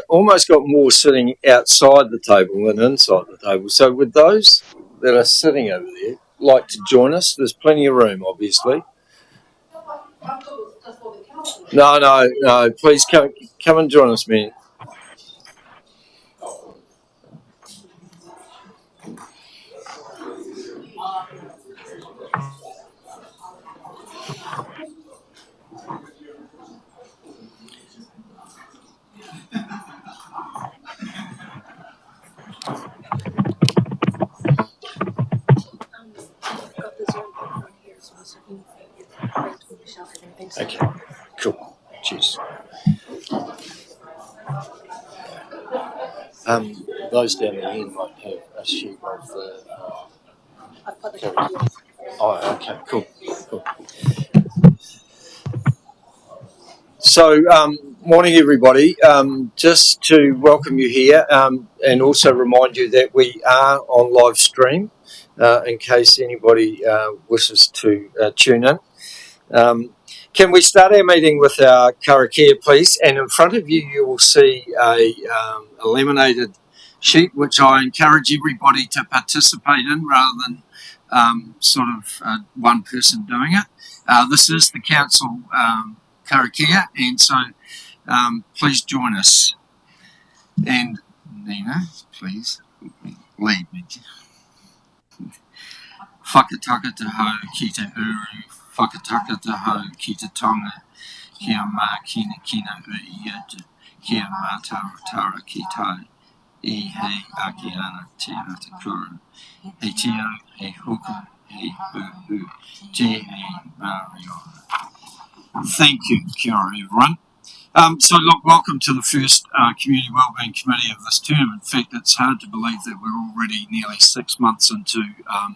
almost got more sitting outside the table than inside the table. So would those that are sitting over there like to join us? There's plenty of room, obviously. No. Please come and join us, man. Okay, cool. Cheers. Those down the end might have a sheet of the. I've put the. Oh, okay, cool. So, morning everybody. Just to welcome you here, and also remind you that we are on live stream, in case anybody wishes to tune in. Can we start our meeting with our karakia, please? And in front of you, you will see a laminated sheet, which I encourage everybody to participate in rather than one person doing it. This is the council karakia, and so please join us. And Nina, please lead me. Whakataka te hau ki te uru, whakataka te hau ki te tonga, kia mā kina ui atu, kia mā tara ki tau, I hei ake ana te ana te kura, hei tio, hei huka, hei hu, te hei mario. Thank you, kia ora everyone. So look, welcome to the first Community Wellbeing Committee of this term. In fact, it's hard to believe that we're already nearly 6 months into our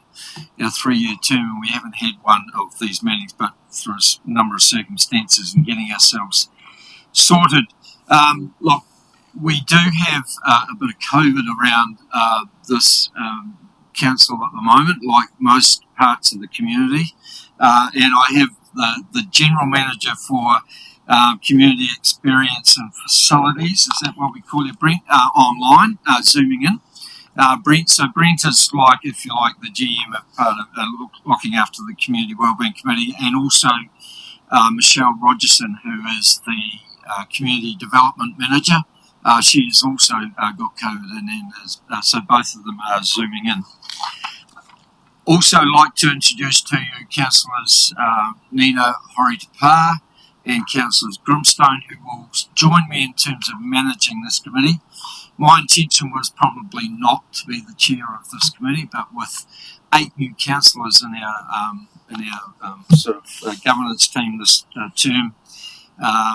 3-year term and we haven't had one of these meetings, but through a number of circumstances and getting ourselves sorted. Look, we do have a bit of COVID around this council at the moment, like most parts of the community, and I have the General Manager for Community Experience and Facilities, is that what we call it, Brent, online, zooming in. Brent is like, if you like, the GM of part of looking after the Community Wellbeing Committee, and also Michelle Rogerson, who is the Community Development Manager. She's also got COVID, and so both of them are zooming in. Also like to introduce to you Councillors Nina Horitapa and Councillors Grimstone, who will join me in terms of managing this committee. My intention was probably not to be the chair of this committee, but with 8 new councillors in our governance team this term,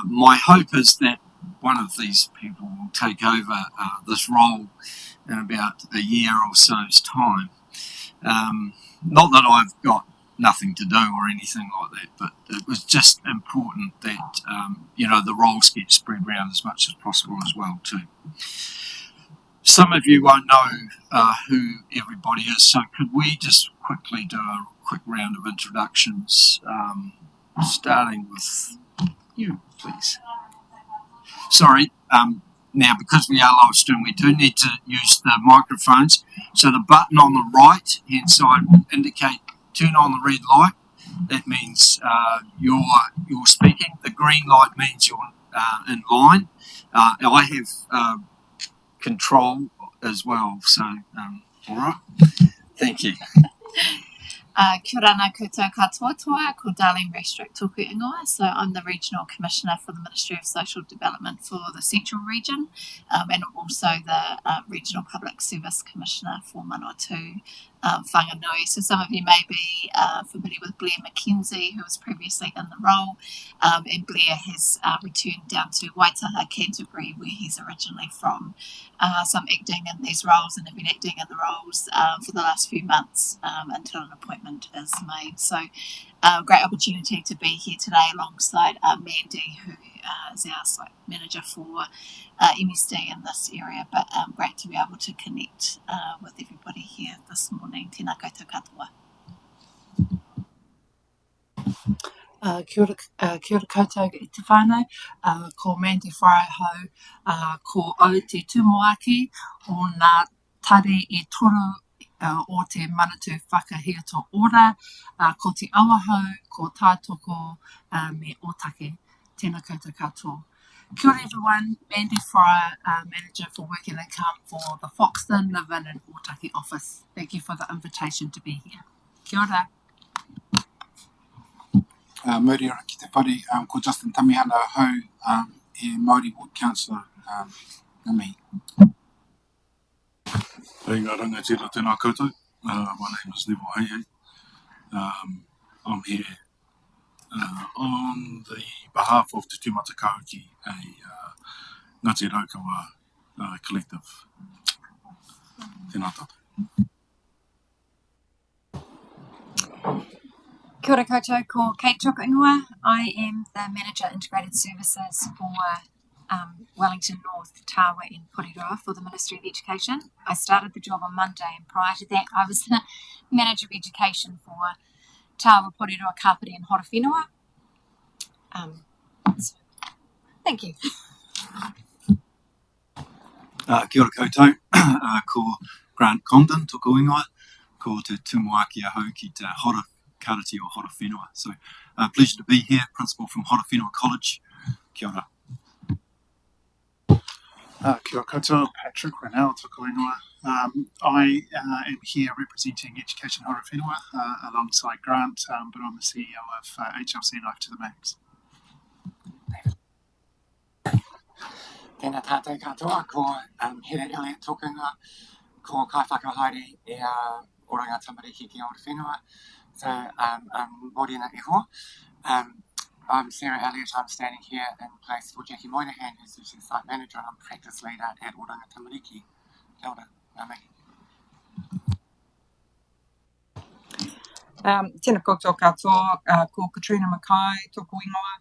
my hope is that one of these people will take over this role in about a year or so's time. Not that I've got nothing to do or anything like that, but it was just important that the roles get spread around as much as possible as well too. Some of you won't know who everybody is, so could we just quickly do a quick round of introductions, starting with you, please. Sorry, now because we are live stream, we do need to use the microphones. So the button on the right hand side will indicate turn on the red light. That means you're speaking. The green light means you're in line. I have control as well. So all right. Thank you. Kia ora nā koutou katoa toa, ko Darlene Rastrick tōku ingoa. So I'm the Regional Commissioner for the Ministry of Social Development for the Central Region, and also the Regional Public Service Commissioner for Manawatu Whanganui. So some of you may be familiar with Blair McKenzie, who was previously in the role, and Blair has returned down to Waitaha, Canterbury, where he's originally from. So I'm acting in these roles and have been acting in the roles for the last few months until an appointment is made. So great opportunity to be here today alongside Mandy, who is our site manager for MSD in this area, but great to be able to connect with everybody here this morning. Tēnā koutou katoa. Kia ora koutou i te whānau, ko Mandy Wharai hau, ko au te tumuaki o ngā tare e toru o te manatu whakahiato ora, ko te awahau, ko tātoko me otake. Tēnā koutou katoa. Kia ora everyone, Mandy Wharai, Manager for Work and Income for the Foxton, Live-In and Otaki office. Thank you for the invitation to be here. Kia ora. Mauri ora ki te whare, ko Justin Tamihana hau, e Māori Ward Councillor, ngā mihi. Hei ngā rangatira tēnā koutou. My name is Neville Heihei. I'm here on the behalf of Te Tīmata Kauki, a Ngāti Raukawa collective. Tēnā tātou. Kia ora koutou, ko Kate Chokoingoa. I am the Manager Integrated Services for Wellington North, Tawa and Porirua for the Ministry of Education. I started the job on Monday, and prior to that I was the Manager of Education for Tawa, Porirua, Kapiti and Horowhenua. So, thank you. Kia ora koutou, ko Grant Condon, toko ingoa, ko te tumuaki ahau ki te hora karati o Horowhenua. So, pleasure to be here, Principal from Horowhenua College. Kia ora. Kia ora koutou, Patrick Renell, toko ingoa. I am here representing Education Horowhenua alongside Grant, but I'm the CEO of HLC Life to the Max. Tēnā tātou katoa, ko Here Elliot toko ingoa, ko kai whakahaere e oranga tamariki ki Horowhenua. So, Morena iho. I'm Sarah Elliott. I'm standing here in place for Jackie Moynihan, who's the site manager, and I'm practice leader at Oranga Tamariki. Kia ora, ngā mihi. Tēnā koutou katoa, ko Katrina Mackay, toko ingoa.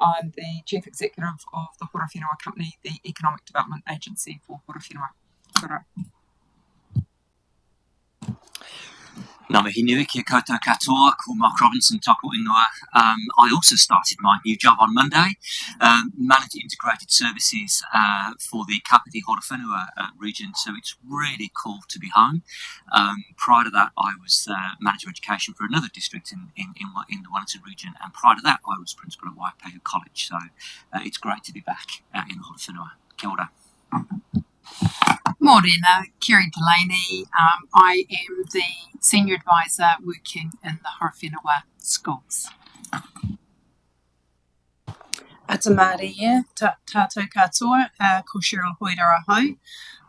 I'm the Chief Executive of the Horowhenua Company, the Economic Development Agency for Horowhenua. Kia ora. Ngā mihi niwe kia koutou katoa, ko Mark Robinson toko ingoa. I also started my new job on Monday, managing integrated services for the Kapiti Horowhenua region, so it's really cool to be home. Prior to that, I was Manager of Education for another district in the Wellington region, and prior to that, I was Principal at Waipahu College, so it's great to be back in Horowhenua. Kia ora. Morena, Kerry Delaney. I am the Senior Advisor working in the Horowhenua schools. Ata Maria, tātou katoa, ko Cheryl Hoidara hau.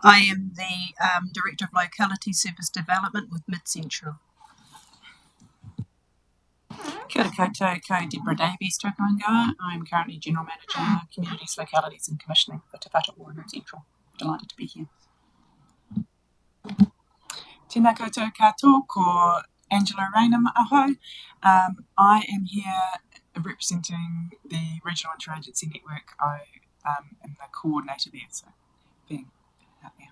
I am the Director of Locality Service Development with Mid-Central. Kia ora koutou, ko Deborah Davies toko ingoa. I am currently General Manager, Communities, Localities and Commissioning for Te Whatu Ora Central. Delighted to be here. Tēnā koutou katoa, ko Angela Raynham ahau. I am here representing the Regional Interagency Network. I am the coordinator there, so being out there.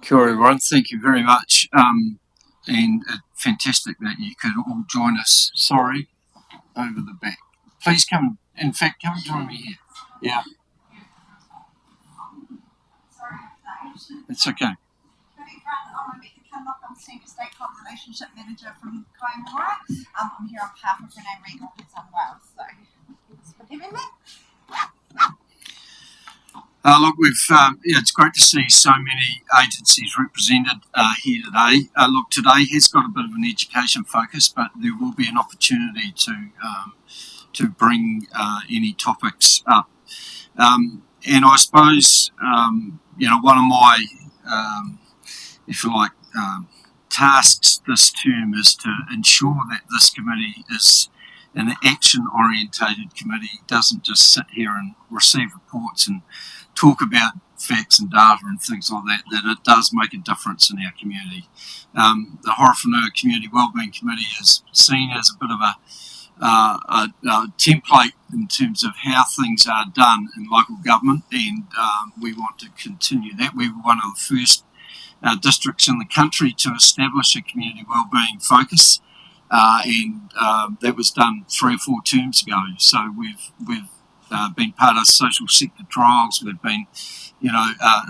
Kia ora everyone, thank you very much, and fantastic that you could all join us. Sorry, over the back. Please come, in fact, come join me here. Yeah. It's okay. I'm Senior Stakeholder Relationship Manager from Kaimora. I'm here on behalf of Renee Regal, who's unwell, so thanks for having me. Look, it's great to see so many agencies represented here today. Look, today has got a bit of an education focus, but there will be an opportunity to bring any topics up. And I suppose, one of my, if you like, tasks this term is to ensure that this committee is an action-orientated committee, doesn't just sit here and receive reports and talk about facts and data and things like that, that it does make a difference in our community. The Horowhenua Community Wellbeing Committee is seen as a bit of a template in terms of how things are done in local government, and we want to continue that. We were one of the first districts in the country to establish a community wellbeing focus, and that was done 3 or 4 terms ago. So we've been part of social sector trials. We've been,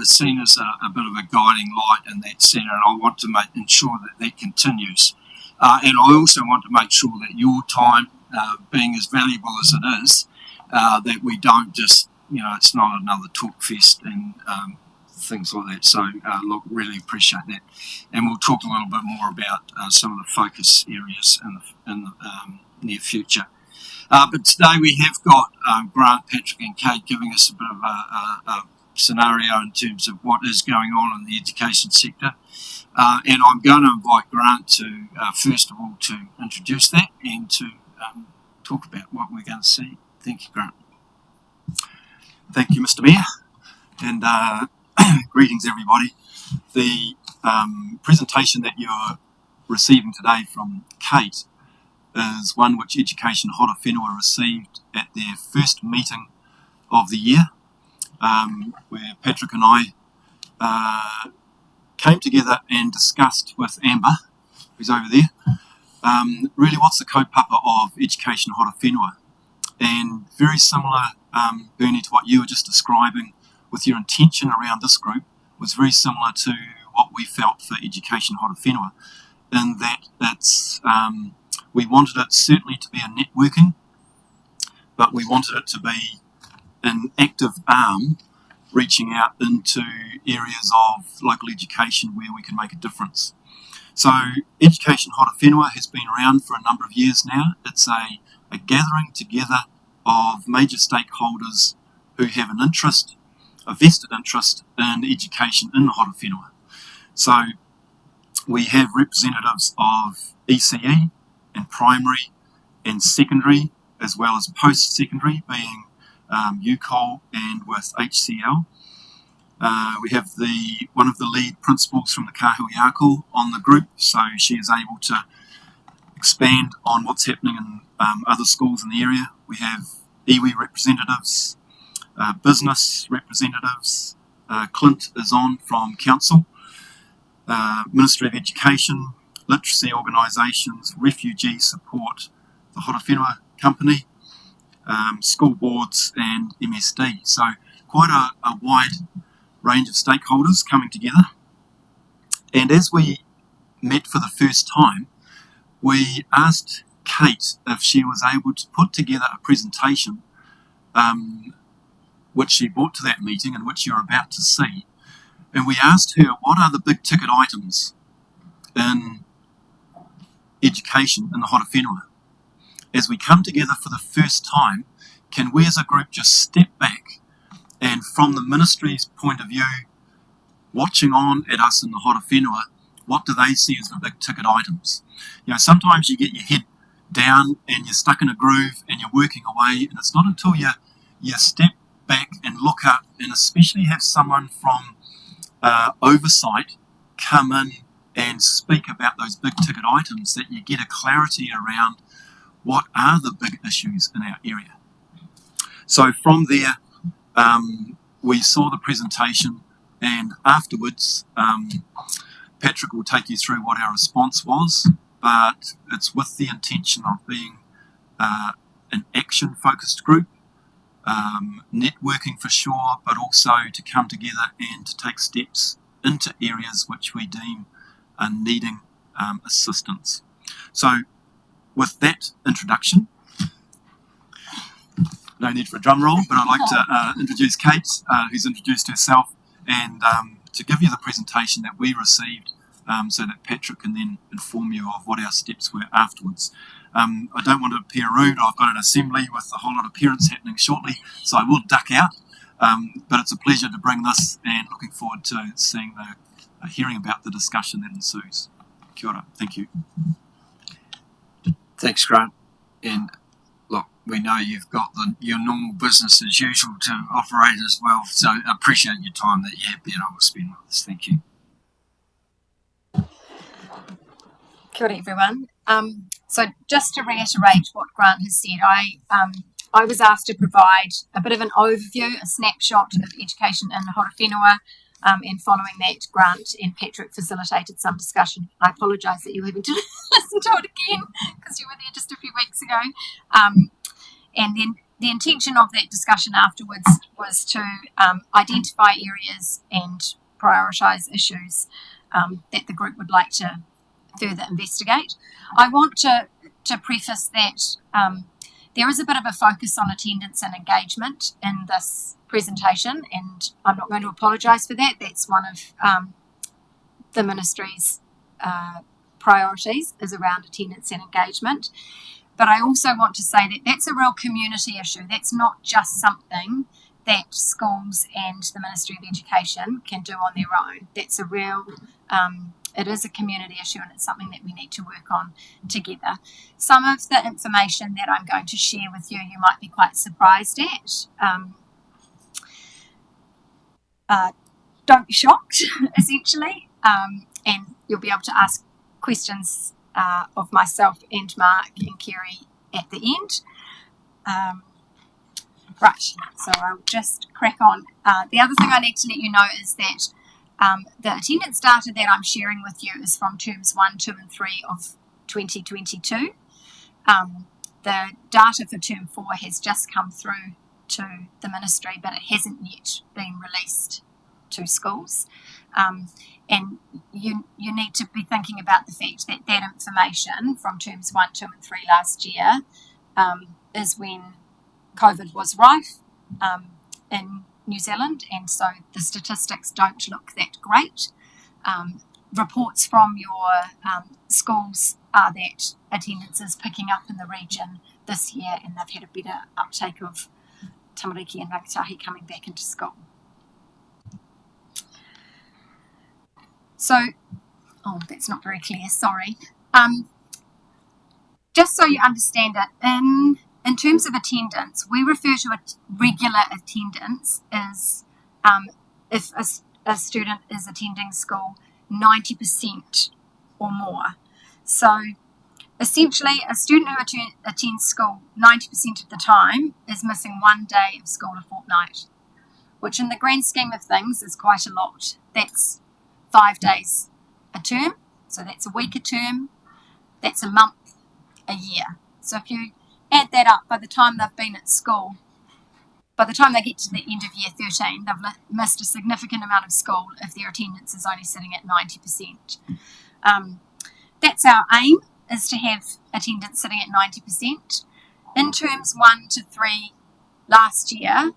seen as a bit of a guiding light in that centre, and I want to ensure that continues. And I also want to make sure that your time, being as valuable as it is, that we don't just, it's not another talk fest and things like that. So, look, really appreciate that. And we'll talk a little bit more about some of the focus areas in the near future. But today we have got Grant, Patrick and Kate giving us a bit of a scenario in terms of what is going on in the education sector. And I'm going to invite Grant to, first of all, to introduce that and to talk about what we're going to see. Thank you, Grant. Thank you, Mr. Mayor, and greetings, everybody. The presentation that you're receiving today from Kate is one which Education Horowhenua received at their first meeting of the year, where Patrick and I came together and discussed with Amber, who's over there, really what's the kaupapa of Education Horowhenua. And very similar, Bernie, to what you were just describing with your intention around this group, was very similar to what we felt for Education Horowhenua, in that it's we wanted it certainly to be a networking, but we wanted it to be an active arm reaching out into areas of local education where we can make a difference. So Education Horowhenua has been around for a number of years now. It's a gathering together of major stakeholders who have an interest, a vested interest in education in Horowhenua. So we have representatives of ECE and primary and secondary, as well as post-secondary, being UCOL and with HCL. We have one of the lead principals from the Kahui Ako on the group, so she is able to expand on what's happening in other schools in the area. We have iwi representatives, business representatives. Clint is on from council, Ministry of Education, literacy organisations, refugee support, the Horowhenua Company, school boards and MSD. So quite a wide range of stakeholders coming together. And as we met for the first time, we asked Kate if she was able to put together a presentation which she brought to that meeting and which you're about to see. And we asked her, what are the big ticket items in education in the Horowhenua? As we come together for the first time, can we as a group just step back and from the ministry's point of view, watching on at us in the Horowhenua, what do they see as the big ticket items? Sometimes you get your head down and you're stuck in a groove and you're working away, and it's not until you step back and look up, and especially have someone from oversight come in and speak about those big ticket items, that you get a clarity around what are the big issues in our area. So from there, we saw the presentation, and afterwards Patrick will take you through what our response was, but it's with the intention of being an action-focused group, networking for sure, but also to come together and to take steps into areas which we deem are needing assistance. So with that introduction, no need for a drum roll, but I'd like to introduce Kate, who's introduced herself, and to give you the presentation that we received, so that Patrick can then inform you of what our steps were afterwards. I don't want to appear rude. I've got an assembly with a whole lot of parents happening shortly, so I will duck out. But it's a pleasure to bring this, and looking forward to seeing hearing about the discussion that ensues. Kia ora. Thank you. Thanks, Grant. And look, we know you've got your normal business as usual to operate as well, so I appreciate your time that you have been able to spend with us. Thank you. Kia ora, everyone. So just to reiterate what Grant has said, I was asked to provide a bit of an overview, a snapshot of education in Horowhenua, and following that, Grant and Patrick facilitated some discussion. I apologise that you're having to listen to it again because you were there just a few weeks ago. And then the intention of that discussion afterwards was to identify areas and prioritise issues that the group would like to further investigate. I want to preface that there is a bit of a focus on attendance and engagement in this presentation, and I'm not going to apologise for that. That's one of the Ministry's priorities is around attendance and engagement. But I also want to say that that's a real community issue. That's not just something that schools and the Ministry of Education can do on their own. That's a real, it is a community issue, and it's something that we need to work on together. Some of the information that I'm going to share with you, you might be quite surprised at. Don't be shocked, essentially, and you'll be able to ask questions of myself and Mark and Kerry at the end. Right, so I'll just crack on. The other thing I need to let you know is that the attendance data that I'm sharing with you is from terms 1, 2 and 3 of 2022. The data for term 4 has just come through to the Ministry, but it hasn't yet been released to schools. And you need to be thinking about the fact that that information from terms 1, 2 and 3 last year is when COVID was rife in New Zealand, and so the statistics don't look that great. Reports from your schools are that attendance is picking up in the region this year, and they've had a better uptake of tamariki and rangatahi coming back into school. So, oh, that's not very clear, sorry. Just so you understand it, in terms of attendance, we refer to regular attendance as if a student is attending school 90% or more. So, essentially, a student who attends school 90% of the time is missing 1 day of school a fortnight, which in the grand scheme of things is quite a lot. That's 5 days a term, so that's a week a term, that's a month a year. So if you add that up, by the time they've been at school, by the time they get to the end of year 13, they've missed a significant amount of school if their attendance is only sitting at 90%. That's our aim, is to have attendance sitting at 90%. In terms 1 to 3 last year,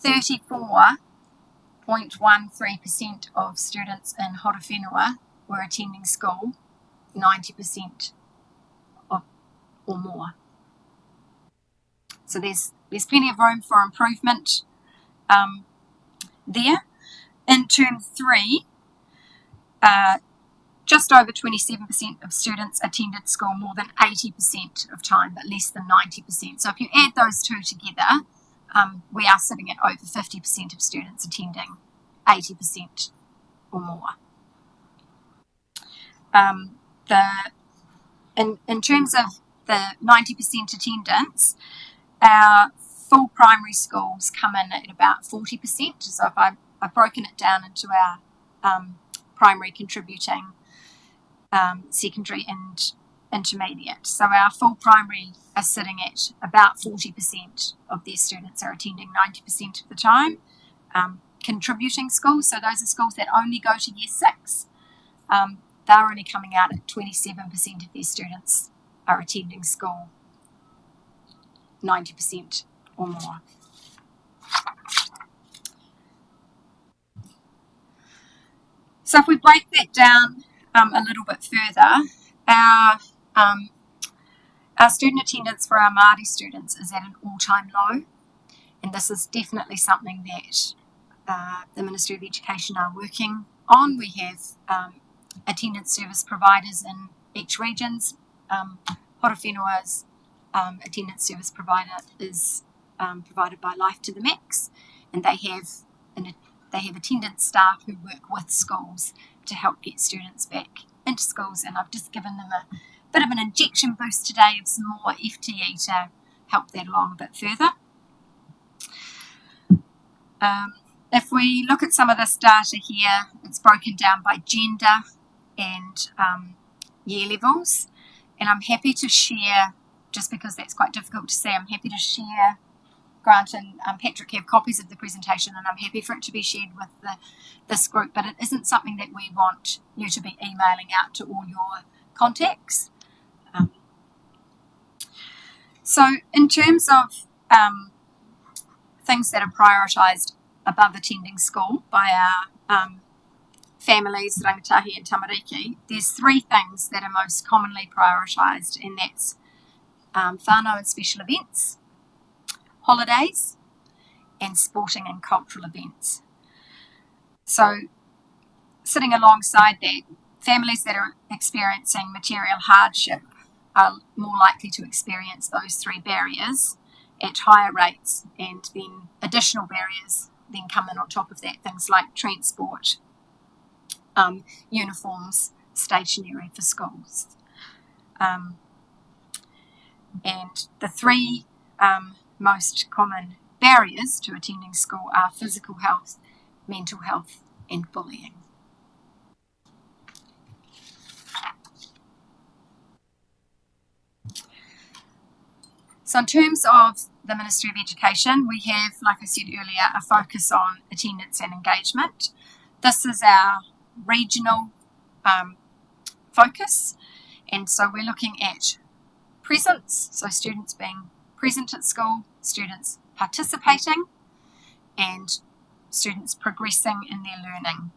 34.13% of students in Horowhenua were attending school 90% or more. So there's plenty of room for improvement there. In term 3, just over 27% of students attended school more than 80% of time, but less than 90%. So if you add those two together, we are sitting at over 50% of students attending 80% or more. In terms of the 90% attendance, our full primary schools come in at about 40%. So if I've broken it down into our primary contributing, secondary and intermediate. So our full primary are sitting at about 40% of their students are attending 90% of the time. Contributing schools, so those are schools that only go to year 6, they're only coming out at 27% of their students are attending school 90% or more. So if we break that down a little bit further, our student attendance for our Māori students is at an all-time low, and this is definitely something that the Ministry of Education are working on. We have attendance service providers in each regions. Horowhenua's attendance service provider is provided by Life to the Max, and they have attendance staff who work with schools to help get students back into schools, and I've just given them a bit of an injection boost today of some more FTE to help that along a bit further. if we look at some of this data here, it's broken down by gender and year levels. And I'm happy to share, just because that's quite difficult to see, I'm happy to share. Grant and Patrick have copies of the presentation, and I'm happy for it to be shared with this group, but it isn't something that we want you to be emailing out to all your contacts. So in terms of things that are prioritised above attending school by our families, rangatahi and tamariki, there's 3 things that are most commonly prioritised, and that's whānau and special events, holidays, and sporting and cultural events. So sitting alongside that, families that are experiencing material hardship are more likely to experience those 3 barriers at higher rates, and then additional barriers then come in on top of that, things like transport, uniforms, stationery for schools. And the 3 most common barriers to attending school are physical health, mental health, and bullying. So in terms of the Ministry of Education, we have, like I said earlier, a focus on attendance and engagement. This is our regional focus, and so we're looking at presence, so students being present at school, students participating, and students progressing in their learning.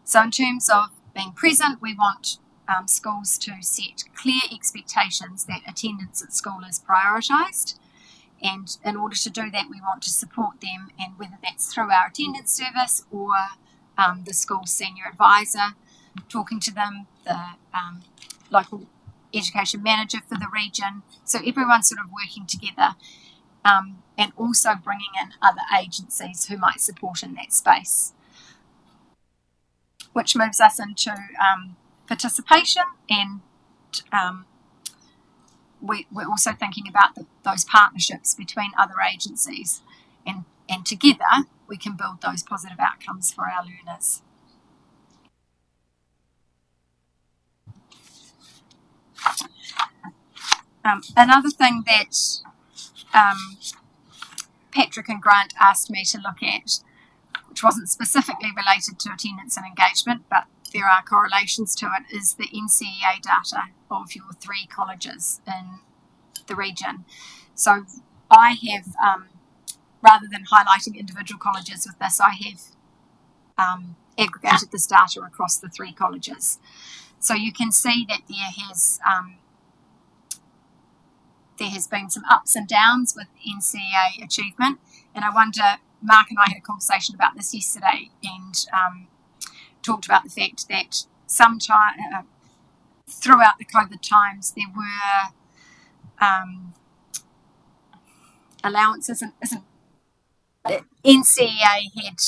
So in terms of being present, we want schools to set clear expectations that attendance at school is prioritised, and in order to do that we want to support them, and whether that's through our attendance service or the school senior advisor, talking to them, the local education manager for the region, so everyone's sort of working together, and also bringing in other agencies who might support in that space. Which moves us into participation, and we're also thinking about those partnerships between other agencies, and together we can build those positive outcomes for our learners. Another thing that Patrick and Grant asked me to look at, which wasn't specifically related to attendance and engagement, but there are correlations to it, is the NCEA data of your 3 colleges in the region. So I have, rather than highlighting individual colleges with this, I have aggregated this data across the 3 colleges. So you can see that there has been some ups and downs with NCEA achievement, and I wonder, Mark and I had a conversation about this yesterday, and talked about the fact that sometime throughout the COVID times there were allowances, isn't NCEA had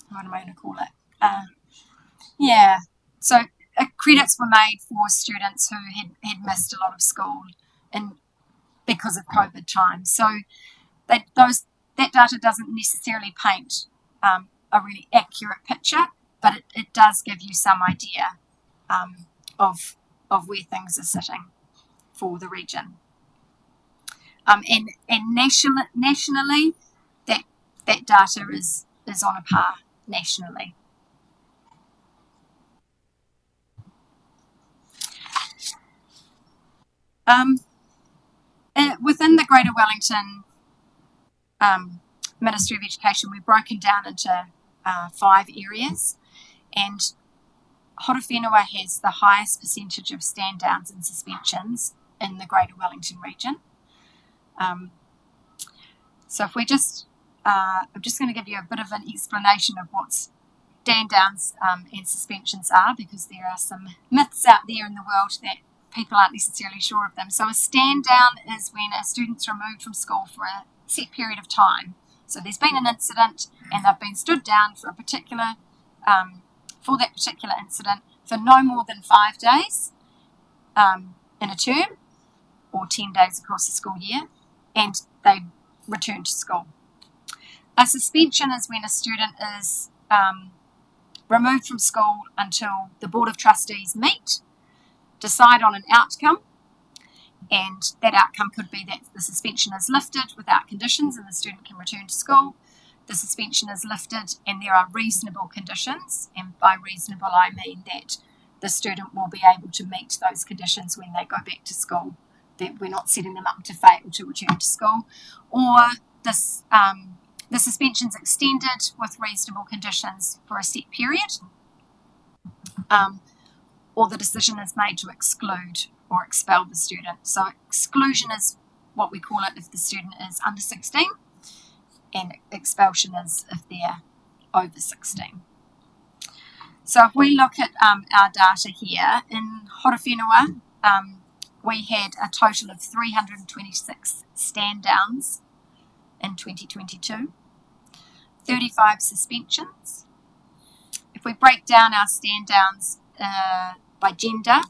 what am I going to call it? So credits were made for students who had missed a lot of school because of COVID times. So that data doesn't necessarily paint a really accurate picture, but it does give you some idea of where things are sitting for the region. And nationally, that data is on a par nationally. Within the Greater Wellington Ministry of Education, we've broken down into 5 areas, and Horowhenua has the highest percentage of stand downs and suspensions in the Greater Wellington region. So if we just, I'm just going to give you a bit of an explanation of what stand downs and suspensions are, because there are some myths out there in the world that people aren't necessarily sure of them. So a stand down is when a student's removed from school for a set period of time. So there's been an incident and they've been stood down for a particular, for that particular incident for no more than 5 days in a term, or 10 days across the school year. And they return to school. A suspension is when a student is removed from school until the Board of Trustees meet, decide on an outcome, and that outcome could be that the suspension is lifted without conditions and the student can return to school. The suspension is lifted and there are reasonable conditions, and by reasonable I mean that the student will be able to meet those conditions when they go back to school, that we're not setting them up to fail to return to school, or this the suspension's extended with reasonable conditions for a set period, or the decision is made to exclude or expel the student. So exclusion is what we call it if the student is under 16, and expulsion is if they're over 16. So if we look at our data here, in Horowhenua, we had a total of 326 stand downs in 2022, 35 suspensions. If we break down our stand downs by gender,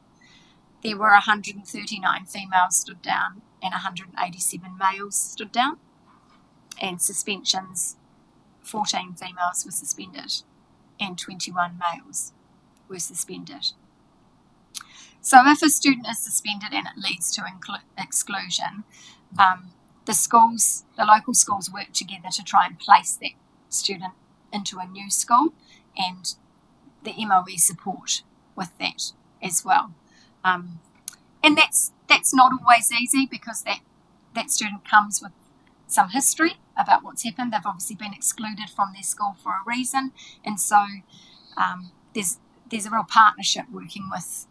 there were 139 females stood down and 187 males stood down, and suspensions, 14 females were suspended and 21 males were suspended. So if a student is suspended and it leads to exclusion, the local schools work together to try and place that student into a new school, and the MOE support with that as well. And that's not always easy, because that student comes with some history about what's happened. They've obviously been excluded from their school for a reason, and so there's a real partnership working with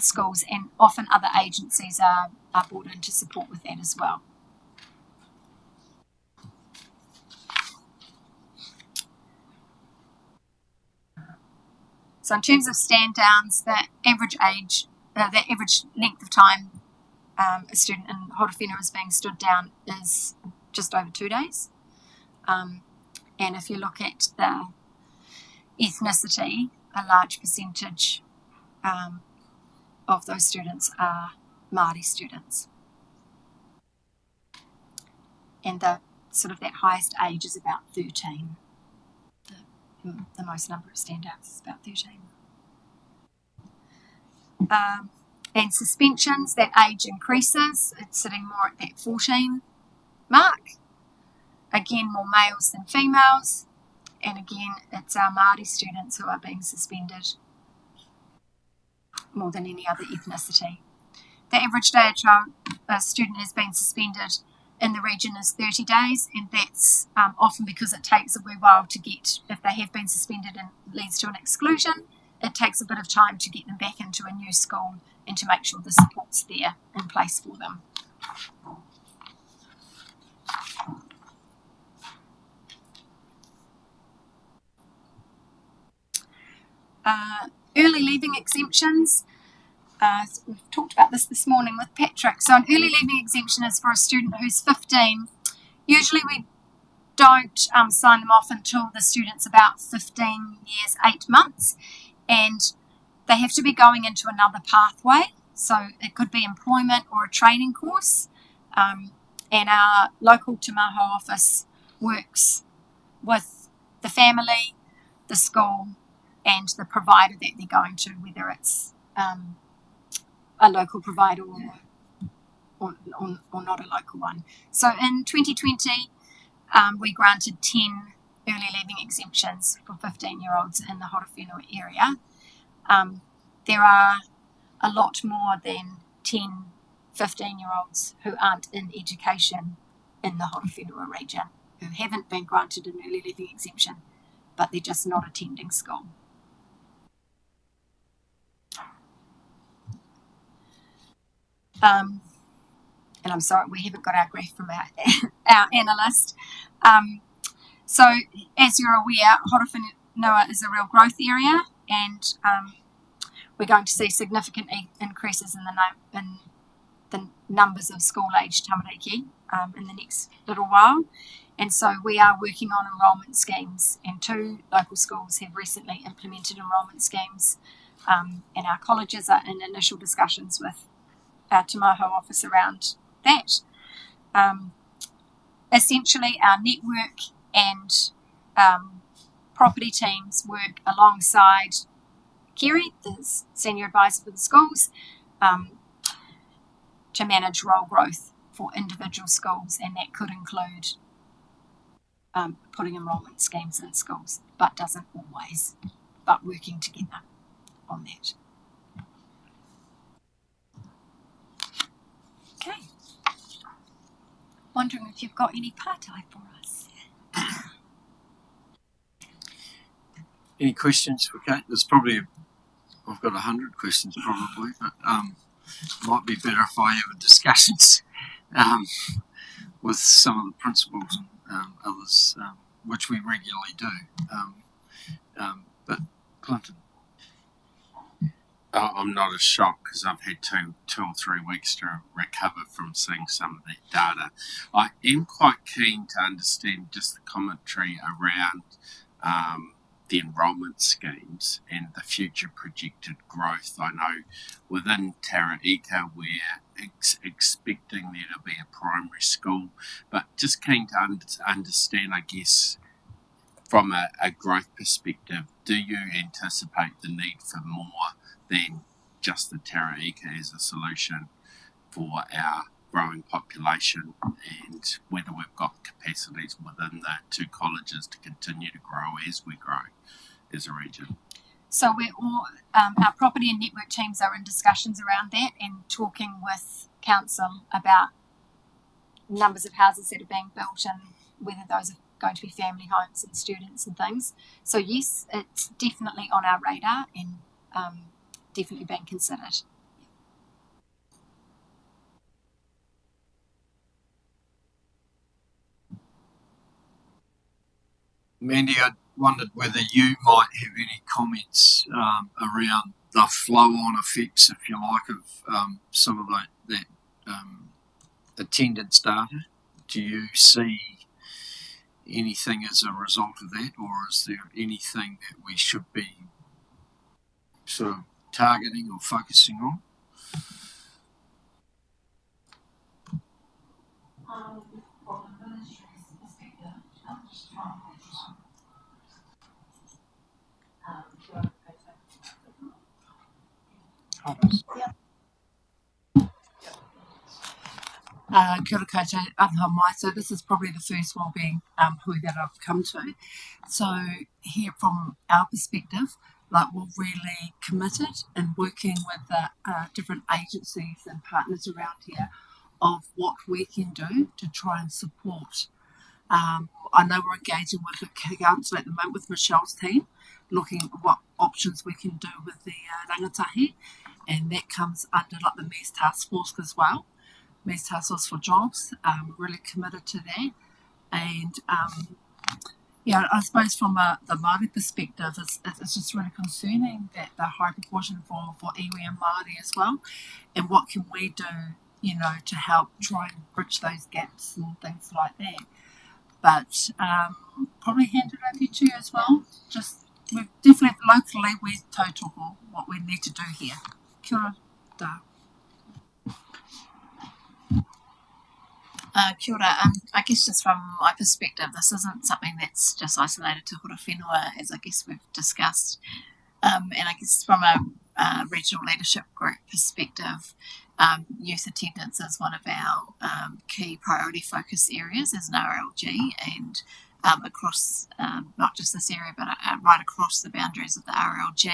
schools, and often other agencies are brought in to support with that as well. So in terms of stand downs, the average length of time a student in Horowhenua is being stood down is just over 2 days. And if you look at the ethnicity, a large percentage of those students are Māori students. And the highest age is about 13. The most number of standouts is about 13. And suspensions, that age increases. It's sitting more at that 14 mark. Again, more males than females. And again, it's our Māori students who are being suspended more than any other ethnicity. The average day a student has been suspended in the region is 30 days, and that's often because it takes a wee while to get, if they have been suspended and leads to an exclusion, it takes a bit of time to get them back into a new school and to make sure the support's there in place for them. Early leaving exemptions. So we've talked about this morning with Patrick. So an early leaving exemption is for a student who's 15. Usually we don't sign them off until the student's about 15 years, 8 months, and they have to be going into another pathway. So it could be employment or a training course. And our local Te Maho office works with the family, the school, and the provider that they're going to, whether it's a local provider or not a local one. So in 2020, we granted 10 early leaving exemptions for 15-year-olds in the Horowhenua area. There are a lot more than 10 15-year-olds who aren't in education in the Horowhenua region, who haven't been granted an early leaving exemption, but they're just not attending school. And I'm sorry, we haven't got our graph from our analyst. So as you're aware, Horowhenua is a real growth area, and we're going to see significant increases in the numbers of school-aged tamariki in the next little while. And so we are working on enrolment schemes, and 2 local schools have recently implemented enrolment schemes, and our colleges are in initial discussions with our Te Maho office around that. essentially our network and property teams work alongside Kerry, the senior advisor for the schools, to manage role growth for individual schools, and that could include putting enrolment schemes in schools, but doesn't always, but working together on that. Okay. Wondering if you've got any partai for us. Any questions for Kate? There's probably, I've got 100 questions probably, but might be better if I have discussions with some of the principals and others, which we regularly do. But Clinton. I'm not as shocked because I've had two or 3 weeks to recover from seeing some of that data. I am quite keen to understand just the commentary around the enrolment schemes and the future projected growth. I know within Taraika we're expecting there to be a primary school, but just keen to understand, I guess, from a growth perspective, do you anticipate the need for more than just the Taraika as a solution for our growing population, and whether we've got capacities within the 2 colleges to continue to grow as we grow as a region? So we're all, our property and network teams are in discussions around that and talking with council about numbers of houses that are being built and whether those are going to be family homes and students and things. So yes, it's definitely on our radar and definitely being considered. Mandy, I wondered whether you might have any comments around the flow-on effects, if you like, of some of that attendance data. Do you see anything as a result of that, or is there anything that we should be sort of targeting or focusing on? Kia ora koutou, aloha mai. So this is probably the first wellbeing hui that I've come to. So here from our perspective, like we're really committed in working with the different agencies and partners around here of what we can do to try and support. I know we're engaging with the council at the moment with Michelle's team, looking at what options we can do with the rangatahi, and that comes under like the MES task force as well. MES task force for jobs, really committed to that. And yeah, I suppose from the Māori perspective, it's just really concerning that the high proportion for iwi and Māori as well, and what can we do, you know, to help try and bridge those gaps and things like that. But probably hand it over to you as well. Just we've definitely locally we tautoko what we need to do here. Kia ora. Kia ora. I guess just from my perspective, this isn't something that's just isolated to Horowhenua, as I guess we've discussed. And I guess from a regional leadership group perspective, youth attendance is one of our key priority focus areas as an RLG, and across not just this area, but right across the boundaries of the RLG,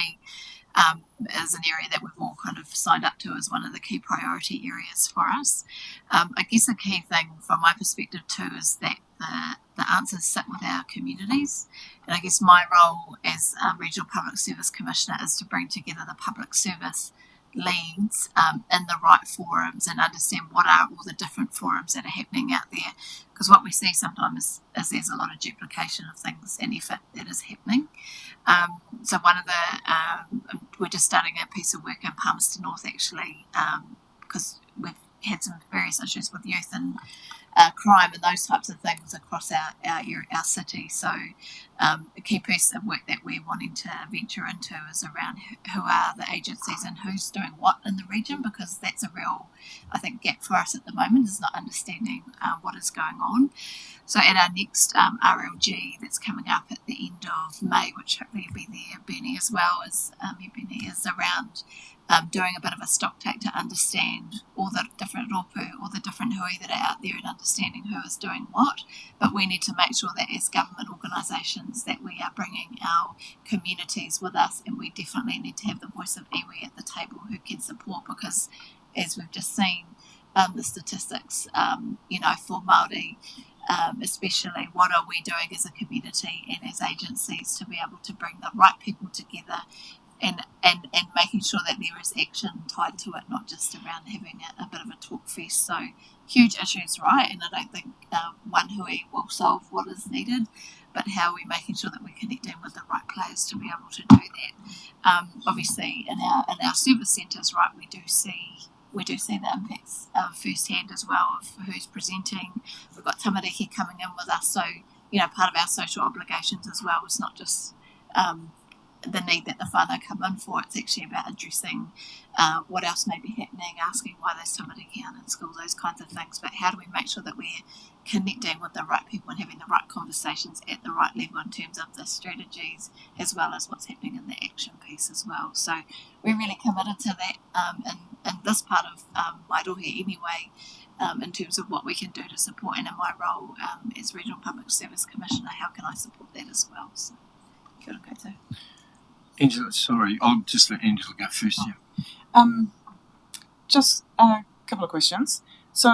is an area that we've all kind of signed up to as one of the key priority areas for us. I guess the key thing from my perspective too is that the answers sit with our communities, and I guess my role as Regional Public Service Commissioner is to bring together the public service leads in the right forums and understand what are all the different forums that are happening out there, because what we see sometimes is there's a lot of duplication of things and effort that is happening. So one of the we're just starting a piece of work in Palmerston North actually, because we've had some various issues with youth and crime and those types of things across our city. So a key piece of work that we're wanting to venture into is around who are the agencies and who's doing what in the region, because that's a real, I think, gap for us at the moment, is not understanding what is going on. So at our next RLG that's coming up at the end of May, which hopefully will be there, Bernie, as well, is around doing a bit of a stock take to understand all the different ropu, all the different hui that are out there, and understanding who is doing what. But we need to make sure that as government organisations that we are bringing our communities with us, and we definitely need to have the voice of iwi at the table who can support, because as we've just seen, the statistics, for Māori, especially, what are we doing as a community and as agencies to be able to bring the right people together and making sure that there is action tied to it, not just around having a bit of a talk fest. So huge issues, right? And I don't think one hui will solve what is needed, but how are we making sure that we're connecting with the right players to be able to do that? Obviously, in our service centres, right, we do see the impacts firsthand as well of who's presenting. We've got tamariki coming in with us, so part of our social obligations as well is not just the need that the whānau come in for. It's actually about addressing what else may be happening, asking why those tamariki aren't in school, those kinds of things. But how do we make sure that we're connecting with the right people and having the right conversations at the right level in terms of the strategies, as well as what's happening in the action piece as well. So we're really committed to that in this part of Wairohe anyway, in terms of what we can do to support. And in my role as Regional Public Service Commissioner, how can I support that as well? So, kia ora koutou. Angela, sorry, I'll just let Angela go first here. Just a couple of questions. So,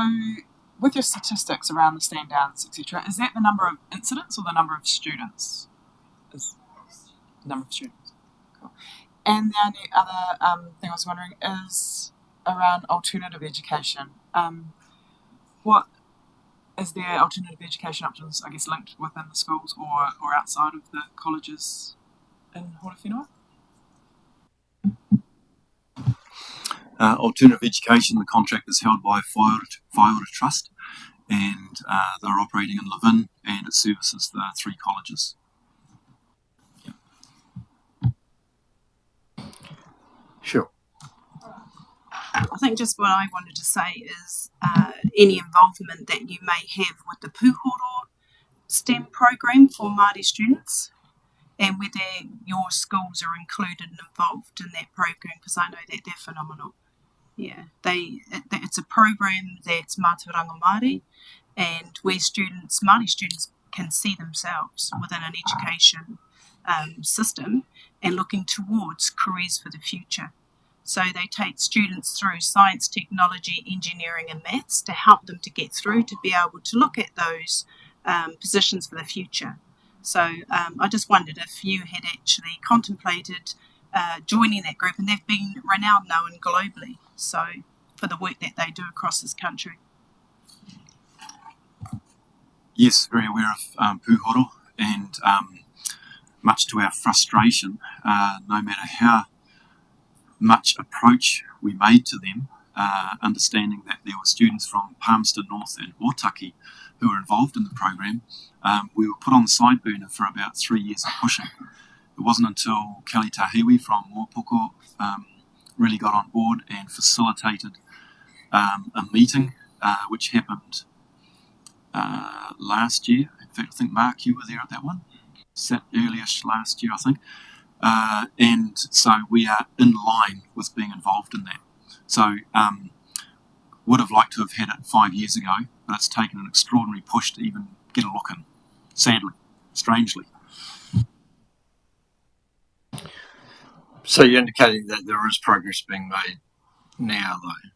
with your statistics around the stand downs, etc., is that the number of incidents or the number of students? Is the number of students. Cool. And the only other thing I was wondering is around alternative education. What is there alternative education options, I guess, linked within the schools or outside of the colleges in Horowhenua? Alternative education, the contract is held by Whaiora Trust, and they're operating in Levin, and it services the 3 colleges. Sure. I think just what I wanted to say is any involvement that you may have with the Pūhoro STEM program for Māori students, and whether your schools are included and involved in that program, because I know that they're phenomenal. Yeah, it's a program that's Mātauranga Māori, and where Māori students can see themselves within an education system and looking towards careers for the future. So they take students through science, technology, engineering and maths to help them to get through to be able to look at those positions for the future. So I just wondered if you had actually contemplated joining that group, and they've been renowned now and globally, so for the work that they do across this country. Yes, very aware of Pūhoro, and much to our frustration, no matter how much approach we made to them, understanding that there were students from Palmerston North and Otaki who were involved in the program, we were put on the side burner for about 3 years of pushing. It wasn't until Kelly Tahiwi from Mōpoko really got on board and facilitated a meeting which happened last year. In fact, I think, Mark, you were there at that one. Sat earliest last year, I think. And so we are in line with being involved in that. So would have liked to have had it 5 years ago, but it's taken an extraordinary push to even get a look in, sadly, strangely. So you're indicating that there is progress being made now, though?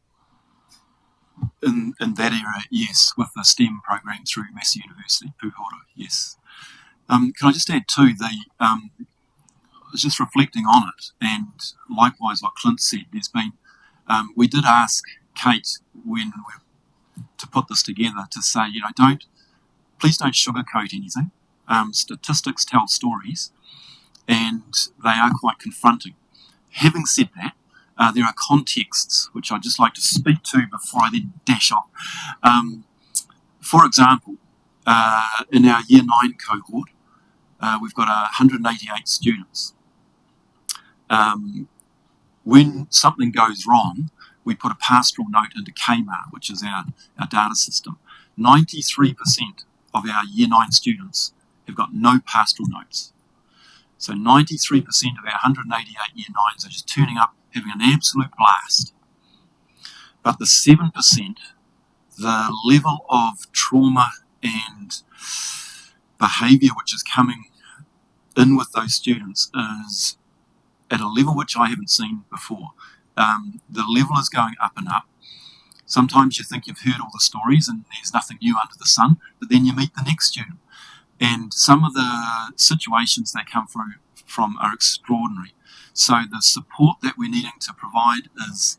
In that area, yes, with the STEM program through Massey University, Pūhoro, yes. Can I just add too, I was just reflecting on it, and likewise what Clint said, there's been, we did ask Kate when to put this together to say, please don't sugarcoat anything. Statistics tell stories, and they are quite confronting. Having said that, there are contexts which I'd just like to speak to before I then dash off. For example, in our Year 9 cohort, we've got 188 students. When something goes wrong, we put a pastoral note into Kmart, which is our data system. 93% of our Year 9 students have got no pastoral notes. So 93% of our 188 Year 9s are just turning up, having an absolute blast. But the 7%, the level of trauma and behaviour which is coming in with those students is at a level which I haven't seen before. The level is going up and up. Sometimes you think you've heard all the stories and there's nothing new under the sun, but then you meet the next student. And some of the situations they come from are extraordinary. So the support that we're needing to provide is,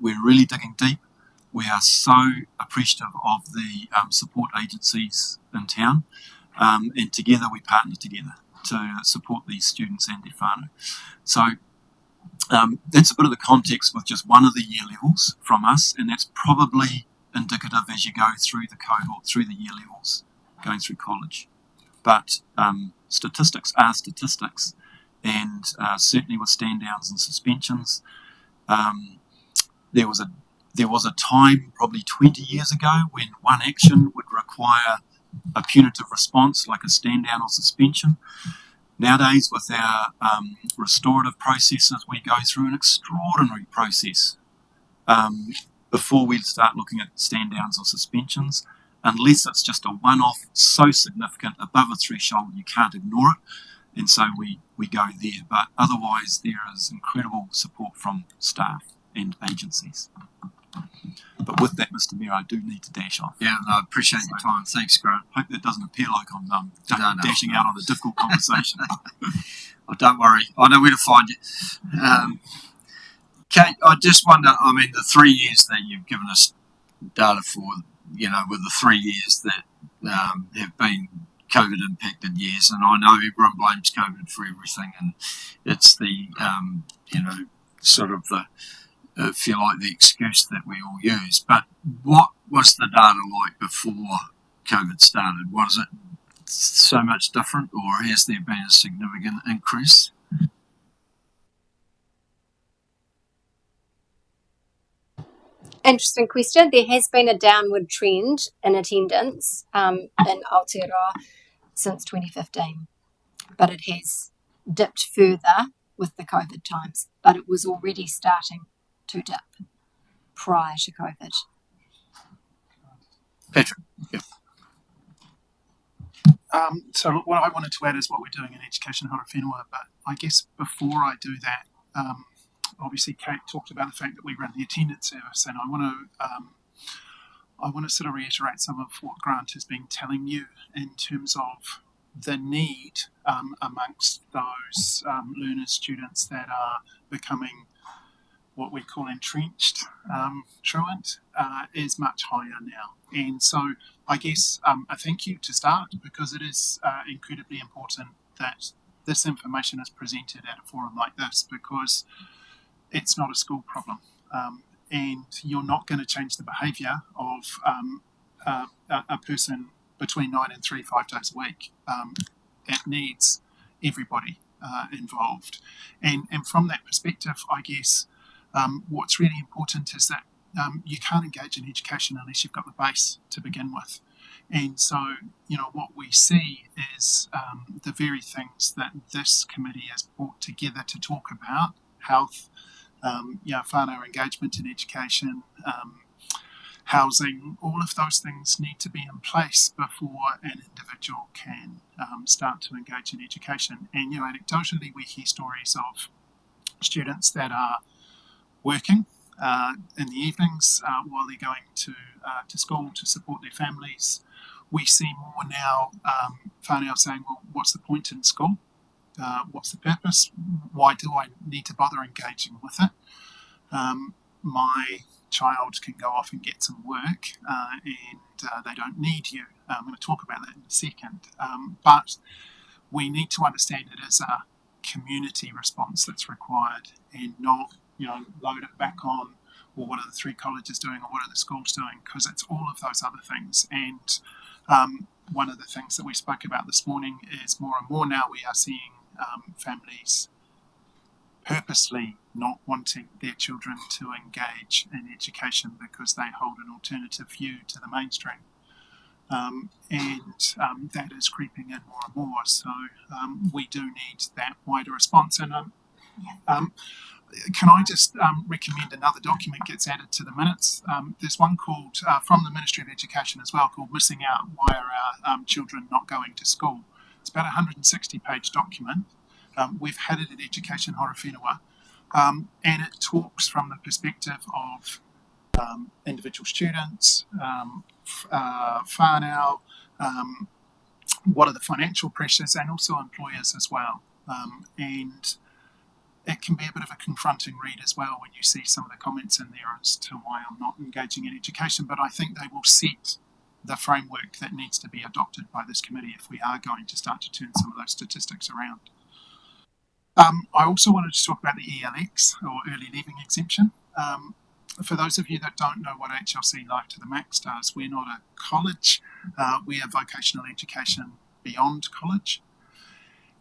we're really digging deep. We are so appreciative of the support agencies in town, and together we partner together to support these students and their whānau. So that's a bit of the context with just one of the year levels from us, and that's probably indicative as you go through the cohort, through the year levels, going through college. But statistics are statistics, and certainly with stand downs and suspensions, there was a time probably 20 years ago when one action would require a punitive response like a stand down or suspension. Nowadays, with our restorative processes, we go through an extraordinary process before we start looking at stand downs or suspensions, unless it's just a one-off so significant above a threshold you can't ignore it, and so we go there. But otherwise, there is incredible support from staff and agencies. But with that, Mr. Mayor, I do need to dash off. Yeah, no, I appreciate your time. Thanks, Grant. Hope that doesn't appear like I'm dashing out on a difficult conversation. Oh, don't worry. I know where to find you. Kate, I just wonder, I mean, the 3 years that you've given us data for, with the 3 years that have been COVID impacted years, and I know everyone blames COVID for everything, and it's the, sort of the, feel like the excuse that we all use. But what was the data like before COVID started? Was it so much different, or has there been a significant increase? Interesting question. There has been a downward trend in attendance in Aotearoa since 2015, but it has dipped further with the COVID times, but it was already starting to dip prior to COVID. Patrick. Yep. So what I wanted to add is what we're doing in Education Hora Whenua, but I guess before I do that, obviously Kate talked about the fact that we run the attendance service, and I want to sort of reiterate some of what Grant has been telling you in terms of the need amongst those learners, students that are becoming what we call entrenched truant is much higher now. And so I guess a thank you to start, because it is incredibly important that this information is presented at a forum like this, because it's not a school problem. And you're not going to change the behaviour of a person between 9 and 3, 5 days a week. It needs everybody involved. And from that perspective, I guess, what's really important is that you can't engage in education unless you've got the base to begin with. And so, what we see is the very things that this committee has brought together to talk about: health, whānau engagement in education, housing. All of those things need to be in place before an individual can start to engage in education. And, anecdotally, we hear stories of students that are working in the evenings while they're going to school to support their families. We see more now whānau saying, well, what's the point in school? What's the purpose? Why do I need to bother engaging with it? My child can go off and get some work and they don't need you. I'm going to talk about that in a second. But we need to understand it as a community response that's required, and not, load it back on or what are the 3 colleges doing, or what are the schools doing, because it's all of those other things. And one of the things that we spoke about this morning is more and more now we are seeing families purposely not wanting their children to engage in education because they hold an alternative view to the mainstream. And that is creeping in more and more. So we do need that wider response. And can I just recommend another document gets added to the minutes? There's one called, from the Ministry of Education as well, called Missing Out, Why Are Our Children Not Going to School? It's about a 160-page document. We've had it at Education Horowhenua, and it talks from the perspective of individual students, whānau, what are the financial pressures, and also employers as well. And it can be a bit of a confronting read as well when you see some of the comments in there as to why I'm not engaging in education, but I think they will set the framework that needs to be adopted by this committee if we are going to start to turn some of those statistics around. I also wanted to talk about the ELX, or Early Leaving Exemption. For those of you that don't know what HLC Life to the Max does, we're not a college, we are vocational education beyond college.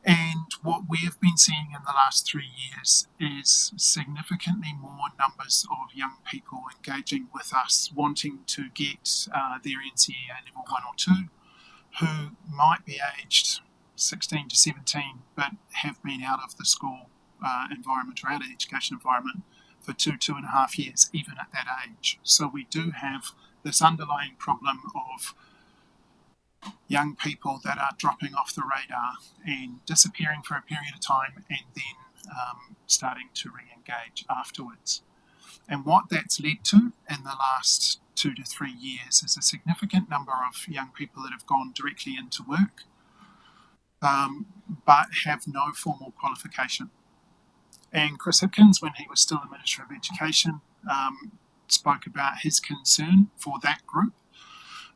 And what we have been seeing in the last 3 years is significantly more numbers of young people engaging with us, wanting to get their NCEA level 1 or 2, who might be aged 16 to 17, but have been out of the school environment or out of the education environment for 2.5 years, even at that age. So we do have this underlying problem of young people that are dropping off the radar and disappearing for a period of time and then starting to re-engage afterwards. And what that's led to in the last 2 to 3 years is a significant number of young people that have gone directly into work, but have no formal qualification. And Chris Hipkins, when he was still the Minister of Education, spoke about his concern for that group,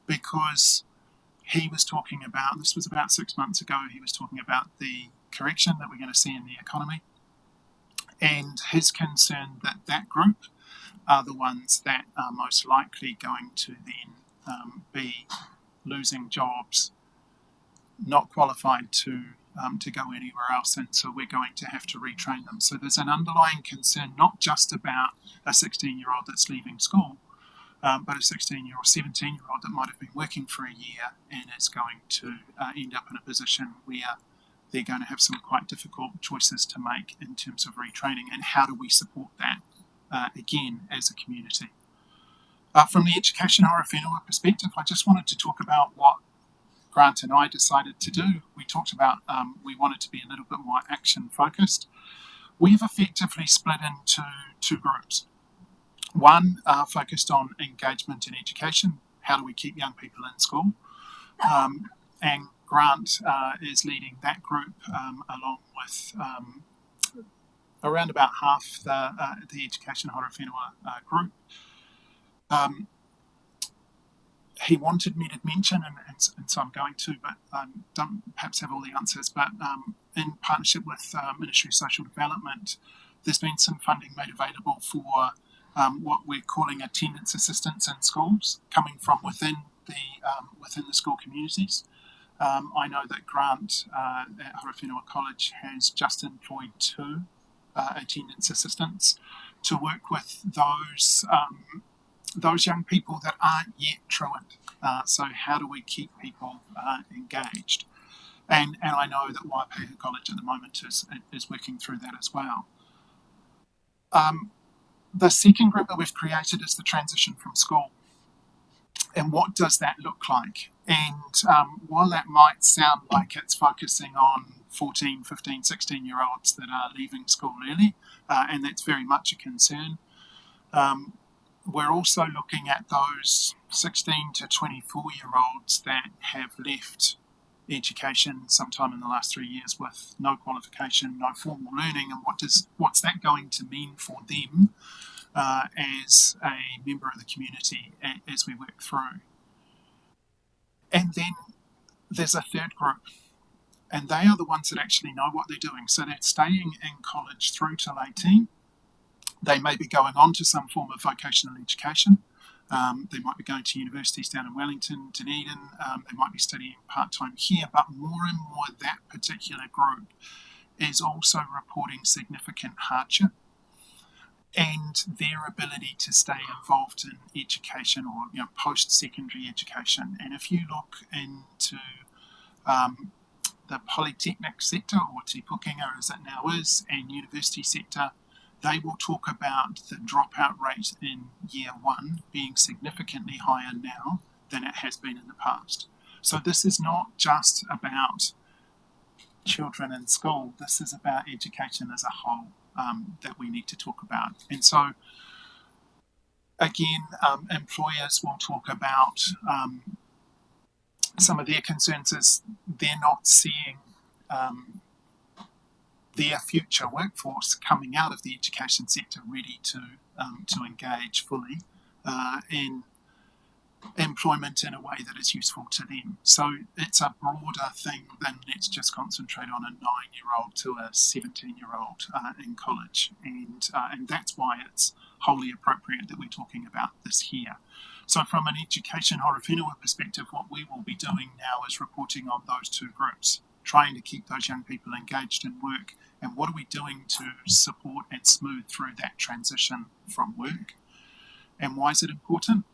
because he was talking about, this was about 6 months ago, he was talking about the correction that we're going to see in the economy, and his concern that that group are the ones that are most likely going to then be losing jobs, not qualified to go anywhere else, and so we're going to have to retrain them. So there's an underlying concern, not just about a 16-year-old that's leaving school, but a 16-year or 17-year-old that might have been working for a year and is going to end up in a position where they're going to have some quite difficult choices to make in terms of retraining, and how do we support that again as a community. From the Education Horowhenua perspective, I just wanted to talk about what Grant and I decided to do. We talked about we wanted to be a little bit more action focused. We've effectively split into 2 groups. One focused on engagement in education, how do we keep young people in school, and Grant is leading that group along with around about half the Education Horowhenua group. He wanted me to mention, and so I'm going to, but don't perhaps have all the answers, but in partnership with Ministry of Social Development, there's been some funding made available for what we're calling attendance assistance in schools, coming from within the school communities. I know that Grant at Horowhenua College has just employed 2 attendance assistants to work with those young people that aren't yet truant. So how do we keep people engaged? And I know that Waipehu College at the moment is working through that as well. The second group that we've created is the transition from school. And what does that look like? And while that might sound like it's focusing on 14, 15, 16-year-olds that are leaving school early, and that's very much a concern, we're also looking at those 16 to 24-year-olds that have left education sometime in the last 3 years with no qualification, no formal learning, and what's that going to mean for them as a member of the community as we work through. And then there's a third group, and they are the ones that actually know what they're doing. So they're staying in college through till 18, They may be going on to some form of vocational education. They might be going to universities down in Wellington, Dunedin. They might be studying part-time here, but more and more that particular group is also reporting significant hardship and their ability to stay involved in education or post-secondary education. And if you look into the polytechnic sector, or Te Pukenga as it now is, and university sector, they will talk about the dropout rate in year one being significantly higher now than it has been in the past. So this is not just about children in school, this is about education as a whole that we need to talk about. And so, again, employers will talk about some of their concerns is they're not seeing their future workforce coming out of the education sector ready to engage fully in employment in a way that is useful to them. So it's a broader thing than let's just concentrate on a 9-year-old to a 17-year-old in college, and that's why it's wholly appropriate that we're talking about this here. So from an education hora whenua perspective, what we will be doing now is reporting on those two groups, trying to keep those young people engaged in work, and what are we doing to support and smooth through that transition from work. And why is it important?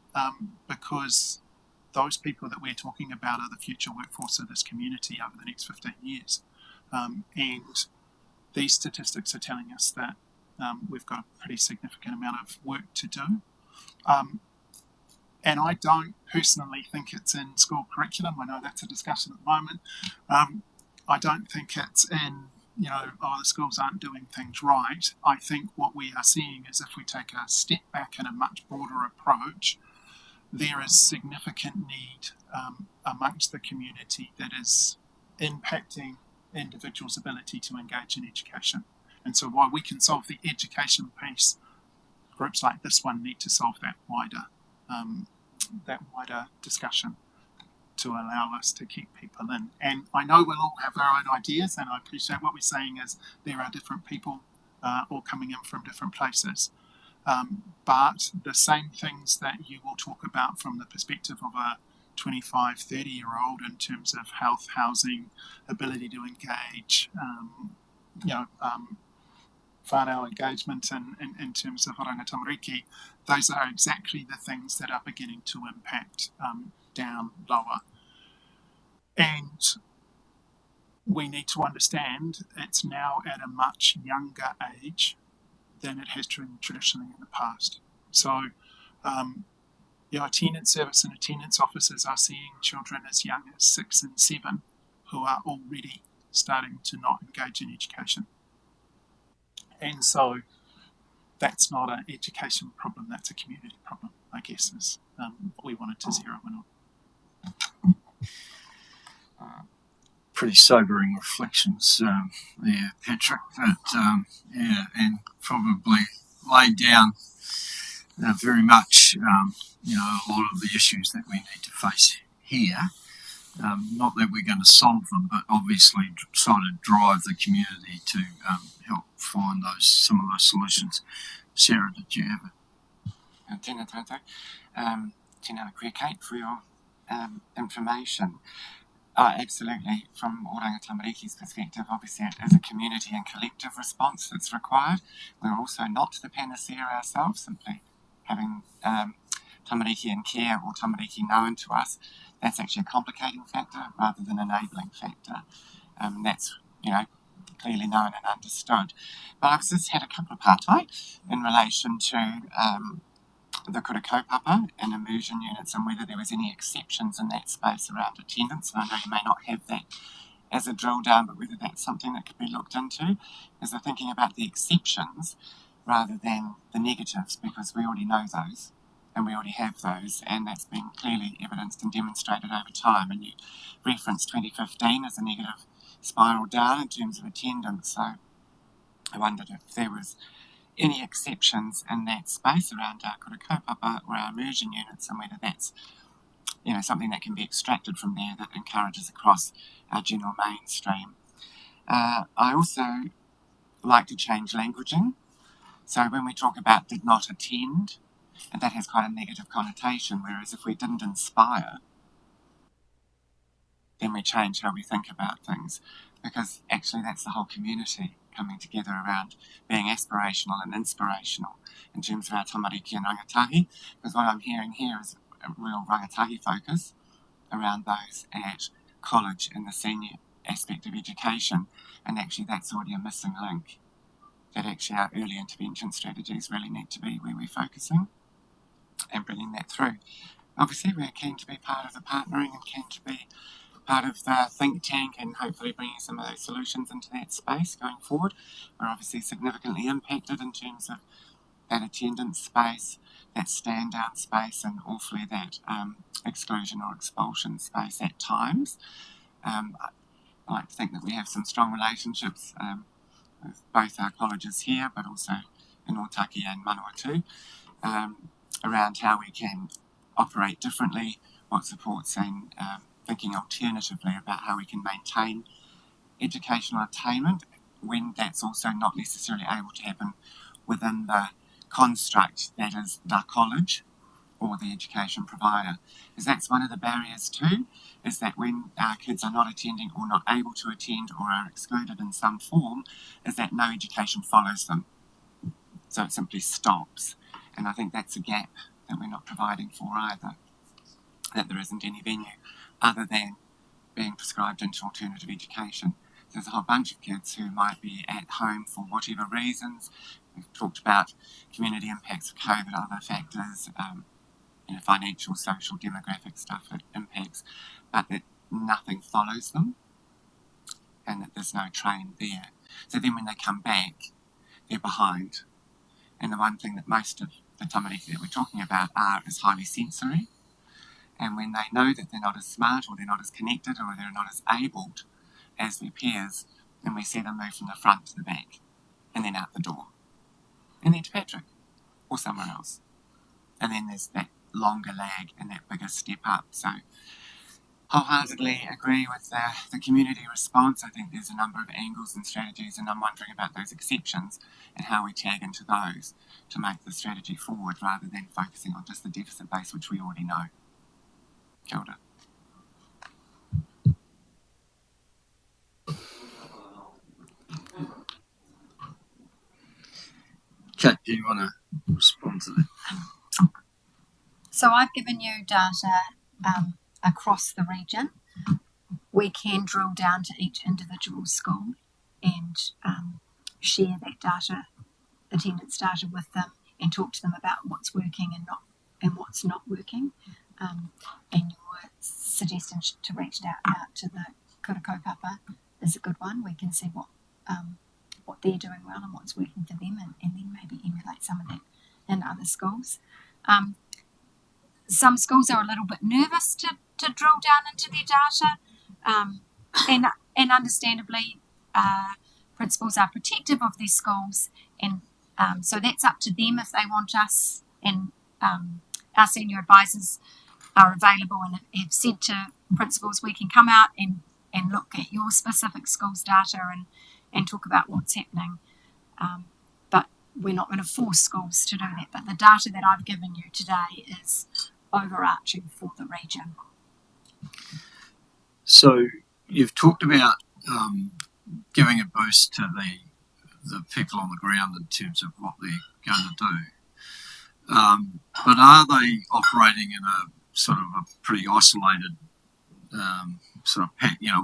Because those people that we're talking about are the future workforce of this community over the next 15 years. And these statistics are telling us that we've got a pretty significant amount of work to do. And I don't personally think it's in school curriculum. I know that's a discussion at the moment. I don't think it's in, the schools aren't doing things right. I think what we are seeing is if we take a step back and a much broader approach, there is significant need amongst the community that is impacting individuals' ability to engage in education. And so while we can solve the education piece, groups like this one need to solve that wider discussion to allow us to keep people in. And I know we'll all have our own ideas, and I appreciate what we're saying is there are different people all coming in from different places. But the same things that you will talk about from the perspective of a 25, 30-year-old in terms of health, housing, ability to engage, whānau engagement in terms of oranga tamariki, those are exactly the things that are beginning to impact down lower. And we need to understand it's now at a much younger age than it has traditionally in the past. So, attendance service and attendance officers are seeing children as young as 6 and 7 who are already starting to not engage in education. And so that's not an education problem, that's a community problem, I guess, is what we wanted to zero in on. Pretty sobering reflections there, Patrick, but and probably laid down very much, a lot of the issues that we need to face here. Not that we're going to solve them, but obviously try to drive the community to help find some of those solutions. Sarah, did you have it? Tēnā tātou. Tēnā koe, Kate, for your information. Absolutely. From Oranga Tamariki's perspective, obviously it is a community and collective response that's required. We're also not the panacea ourselves, simply having tamariki in care or tamariki known to us. That's actually a complicating factor rather than an enabling factor. That's, clearly known and understood. But I've just had a couple of partai in relation to the kura kaupapa and immersion units and whether there was any exceptions in that space around attendance. And I know you may not have that as a drill down, but whether that's something that could be looked into, is the thinking about the exceptions rather than the negatives, because we already know those and we already have those, and that's been clearly evidenced and demonstrated over time. And you referenced 2015 as a negative spiral down in terms of attendance, so I wondered if there was any exceptions in that space around our kura kaupapa or our immersion units, and whether that's something that can be extracted from there that encourages across our general mainstream. I also like to change languaging So when we talk about did not attend, and that has quite a negative connotation, whereas if we didn't inspire, then we change how we think about things, because actually that's the whole community coming together around being aspirational and inspirational in terms of our tamariki and rangatahi, because what I'm hearing here is a real rangatahi focus around those at college and the senior aspect of education, and actually that's already a missing link, that actually our early intervention strategies really need to be where we're focusing and bringing that through. Obviously we're keen to be part of the partnering and keen to be part of the think tank and hopefully bringing some of those solutions into that space going forward. We're obviously significantly impacted in terms of that attendance space, that stand down space, and awfully that exclusion or expulsion space at times. I like to think that we have some strong relationships with both our colleges here, but also in Otaki and Manawatu, around how we can operate differently, what supports, and thinking alternatively about how we can maintain educational attainment when that's also not necessarily able to happen within the construct that is the college or the education provider. Because that's one of the barriers too, is that when our kids are not attending or not able to attend or are excluded in some form, is that no education follows them. So it simply stops. And I think that's a gap that we're not providing for either, that there isn't any venue other than being prescribed into alternative education. There's a whole bunch of kids who might be at home for whatever reasons. We've talked about community impacts of COVID, other factors, financial, social, demographic stuff, it impacts, but that nothing follows them and that there's no train there. So then when they come back, they're behind. And the one thing that most of the tamariki that we're talking about are is highly sensory. And when they know that they're not as smart or they're not as connected or they're not as abled as their peers, then we see them move from the front to the back and then out the door and then to Patrick or somewhere else. And then there's that longer lag and that bigger step up. So wholeheartedly agree with the community response. I think there's a number of angles and strategies, and I'm wondering about those exceptions and how we tag into those to make the strategy forward rather than focusing on just the deficit base, which we already know. Kia ora. Kate, do you want to respond to that? So I've given you data across the region. We can drill down to each individual school and share that data, attendance data with them, and talk to them about what's working and what's not working. And your suggestion to reach out to the kura kaupapa is a good one. We can see what they're doing well and what's working for them, and then maybe emulate some of that in other schools. Some schools are a little bit nervous to drill down into their data, and understandably, principals are protective of their schools, and so that's up to them if they want us, and our senior advisors are available and have said to principals, we can come out and look at your specific school's data and talk about what's happening. But we're not going to force schools to do that. But the data that I've given you today is overarching for the region. So you've talked about giving a boost to the people on the ground in terms of what they're going to do. But are they operating in a sort of a pretty isolated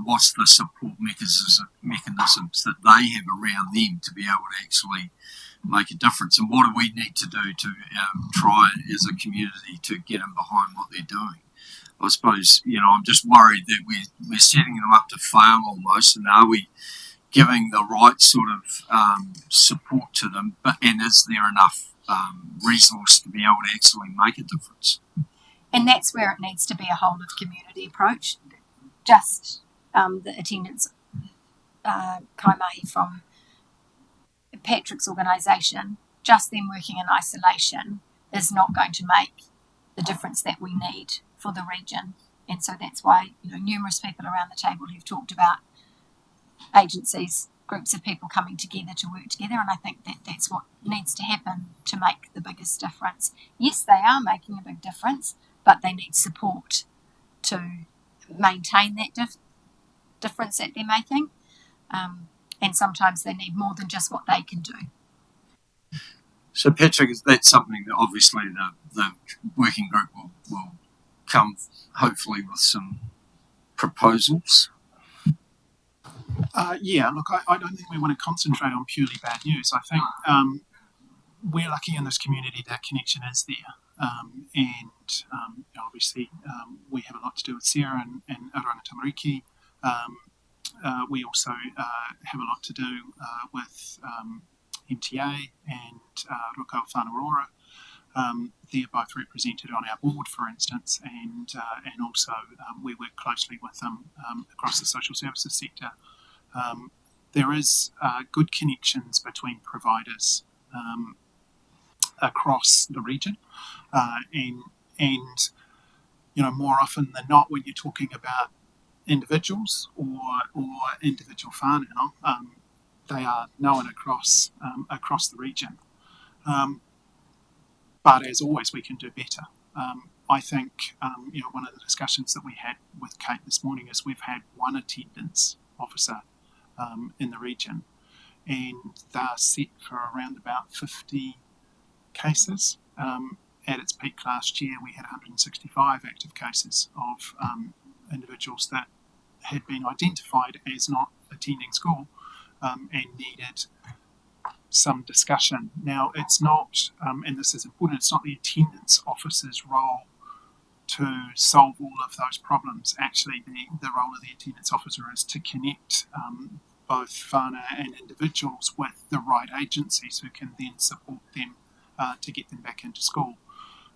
what's the support mechanisms that they have around them to be able to actually make a difference, and what do we need to do to try as a community to get them behind what they're doing? I suppose, I'm just worried that we're setting them up to fail almost, and are we giving the right sort of support to them, and is there enough resource to be able to actually make a difference? And that's where it needs to be a whole of community approach. Just the attendance kaimahi from Patrick's organisation, just them working in isolation is not going to make the difference that we need for the region. And so that's why numerous people around the table who've talked about agencies groups of people coming together to work together, and I think that that's what needs to happen to make the biggest difference. Yes, they are making a big difference, but they need support to maintain that difference that they're making, and sometimes they need more than just what they can do. So, Patrick, that's something that obviously the working group will come hopefully with some proposals. Yeah, look, I don't think we want to concentrate on purely bad news. I think we're lucky in this community that connection is there. Obviously, we have a lot to do with Sarah and Aoranga Tamariki. We also have a lot to do with MTA and Rukau Whanau. They're both represented on our board, for instance, and also we work closely with them across the social services sector. There is good connections between providers across the region, and more often than not, when you're talking about individuals or individual whānau, they are known across the region. But as always, we can do better. I think one of the discussions that we had with Kate this morning is we've had one attendance officer in the region, and they're set for around about 50 cases. At its peak last year, we had 165 active cases of individuals that had been identified as not attending school and needed some discussion. Now, it's not, and this is important, it's not the attendance officer's role to solve all of those problems. Actually, the role of the attendance officer is to connect both whānau and individuals with the right agencies who can then support them to get them back into school.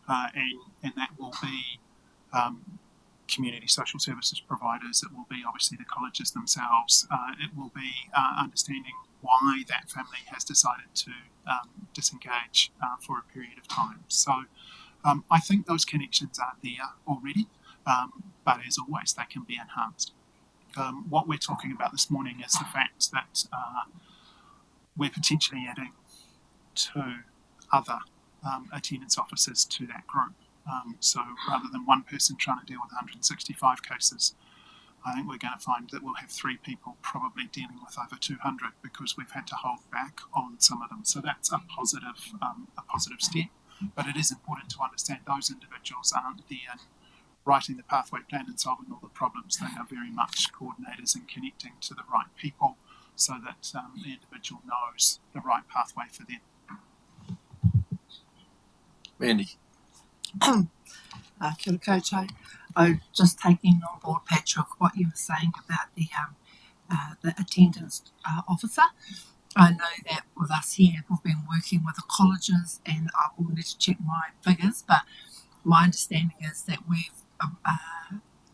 And that will be community social services providers, it will be obviously the colleges themselves, it will be understanding why that family has decided to disengage for a period of time. So I think those connections are there already, but as always, they can be enhanced. What we're talking about this morning is the fact that we're potentially adding 2 other attendance officers to that group. So rather than one person trying to deal with 165 cases, I think we're going to find that we'll have 3 people probably dealing with over 200 because we've had to hold back on some of them. So that's a positive step. But it is important to understand those individuals aren't there writing the pathway plan and solving all the problems. They are very much coordinators and connecting to the right people so that the individual knows the right pathway for them. Mandy. Kia ora koutou. I'm just taking on board, Patrick, what you were saying about the attendance officer. I know that with us here, we've been working with the colleges, and I will need to check my figures, but my understanding is that we've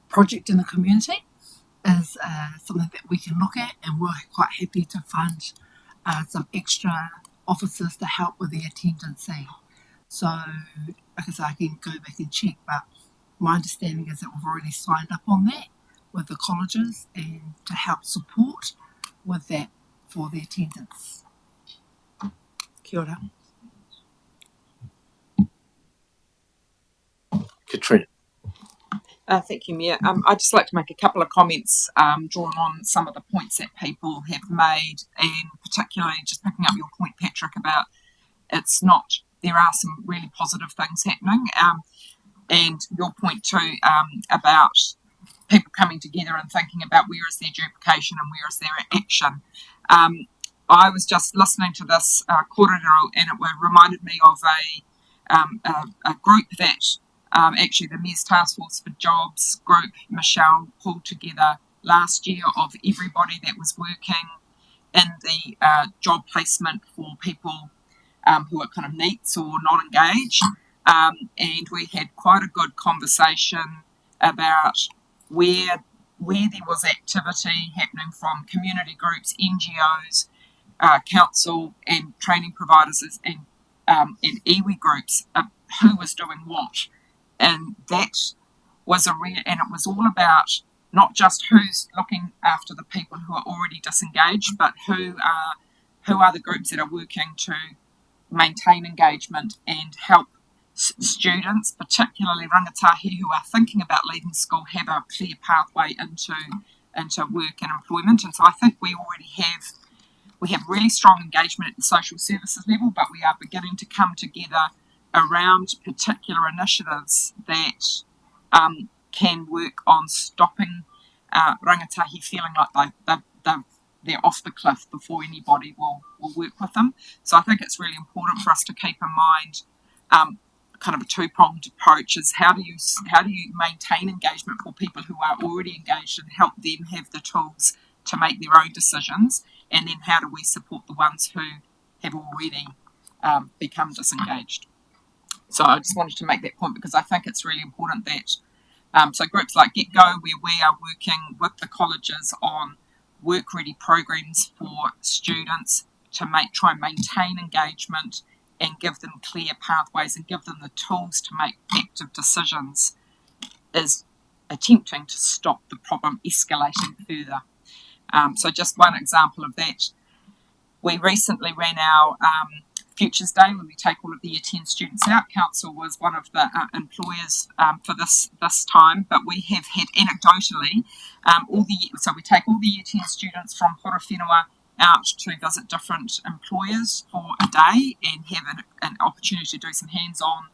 project in the community is something that we can look at, and we're quite happy to fund some extra officers to help with the attendance. So, like I said, I can go back and check, but my understanding is that we've already signed up on that with the colleges and to help support with that for the attendance. Kia ora. Katrina. Thank you, Mayor. I'd just like to make a couple of comments drawn on some of the points that people have made, and particularly just picking up your point, Patrick, about it's not, there are some really positive things happening, and your point too about people coming together and thinking about where is their duplication and where is their action. I was just listening to this kōrero, and it reminded me of a group that actually the Mayor's Task Force for Jobs group, Michelle, pulled together last year of everybody that was working in the job placement for people who are kind of NEETs or not engaged. And we had quite a good conversation about where there was activity happening from community groups, NGOs, council and training providers and iwi groups, who was doing what. And that was and it was all about not just who's looking after the people who are already disengaged, but who are the groups that are working to maintain engagement and help students, particularly rangatahi who are thinking about leaving school, have a clear pathway into work and employment. And so I think we have really strong engagement at the social services level, but we are beginning to come together around particular initiatives that can work on stopping rangatahi feeling like they're off the cliff before anybody will work with them. So I think it's really important for us to keep in mind kind of a two-pronged approach is how do you maintain engagement for people who are already engaged and help them have the tools to make their own decisions, and then how do we support the ones who have already become disengaged. So I just wanted to make that point because I think it's really important that so groups like Get Go, where we are working with the colleges on work-ready programs for students to try and maintain engagement and give them clear pathways and give them the tools to make active decisions, is attempting to stop the problem escalating further. So just one example of that, we recently ran our Futures Day where we take all of the Year 10 students out. Council was one of the employers for this time, but we have had anecdotally so we take all the Year 10 students from Horowhenua out to visit different employers for a day and have an opportunity to do some hands-on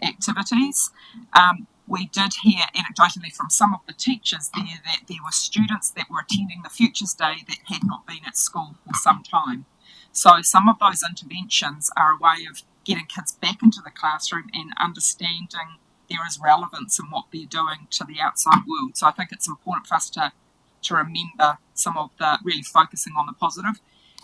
activities. We did hear anecdotally from some of the teachers there that there were students that were attending the Futures Day that had not been at school for some time. So some of those interventions are a way of getting kids back into the classroom and understanding there is relevance in what they're doing to the outside world. So I think it's important for us to remember some of the really focusing on the positive,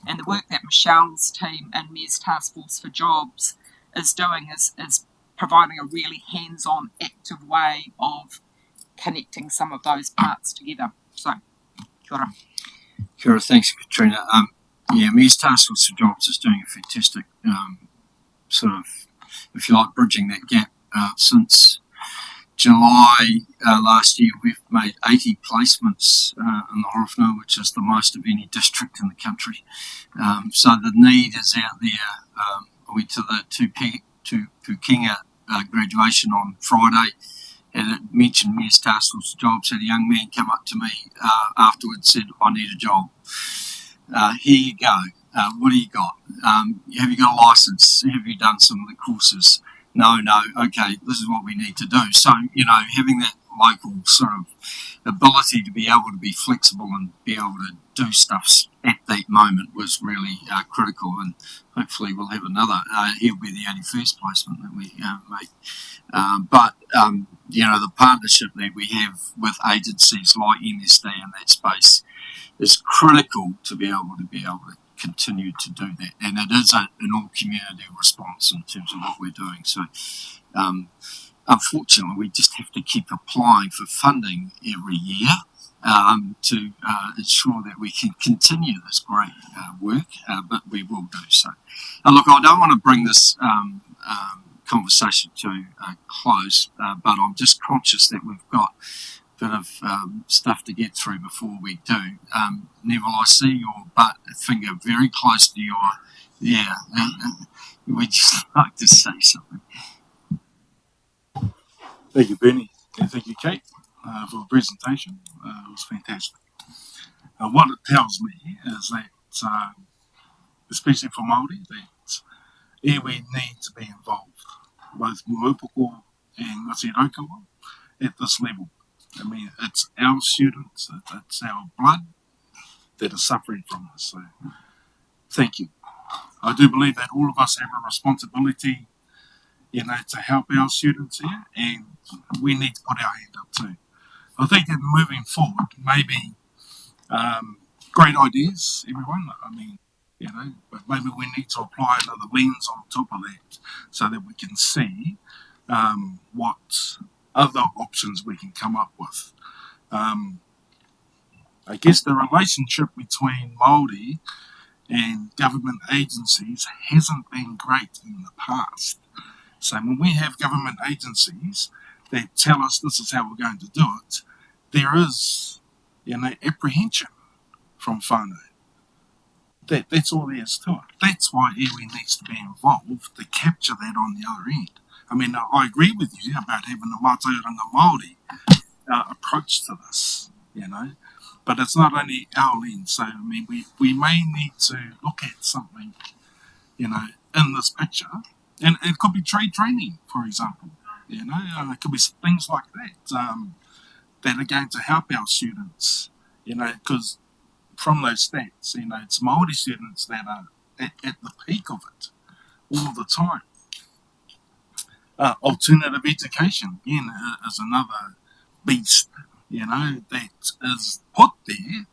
and the work that Michelle's team and Mayor's Task Force for Jobs is doing is providing a really hands-on, active way of connecting some of those parts together. So, kia ora. Kia ora, thanks, Katrina. Mayor's Task Force for Jobs is doing a fantastic sort of, if you like, bridging that gap. Since July last year, we've made 80 placements in the Horowhenua, which is the most of any district in the country. So the need is out there. I went to the Pukenga graduation on Friday, and it mentioned Mayor's Task Force for Jobs. Had a young man come up to me afterwards, said, "I need a job." Here you go. What do you got? Have you got a license? Have you done some of the courses? No. Okay, this is what we need to do. So, having that local sort of ability to be able to be flexible and be able to do stuff at that moment was really critical, and hopefully we'll have another. He'll be the 81st placement that we make. But the partnership that we have with agencies like MSD in that space is critical to be able to continue to do that, and it is an all-community response in terms of what we're doing. So unfortunately we just have to keep applying for funding every year to ensure that we can continue this great work, but we will do so. Look, I don't want to bring this conversation to a close, but I'm just conscious that we've got bit of stuff to get through before we do. Neville, I see your finger very close to your, we'd just like to say something. Thank you, Bernie, and thank you, Kate, for the presentation. It was fantastic. What it tells me is that, especially for Māori, that iwi need to be involved, both Muupoko and Ngāti Raukawa, at this level. I mean, it's our students, it's our blood that are suffering from this. So, thank you. I do believe that all of us have a responsibility, to help our students here, and we need to put our hand up too. I think that moving forward, maybe great ideas, everyone. I mean, but maybe we need to apply another lens on top of that so that we can see what other options we can come up with. I guess the relationship between Māori and government agencies hasn't been great in the past. So when we have government agencies that tell us this is how we're going to do it, there is apprehension from whānau. That's all there is to it. That's why iwi needs to be involved to capture that on the other end. I mean, I agree with you about having the Mātauranga Māori approach to this, but it's not only our lens. So, I mean, we may need to look at something, in this picture, and it could be trade training, for example, it could be things like that, that are going to help our students, because from those stats, it's Māori students that are at the peak of it all the time. Alternative education, again, is another beast, that is put there,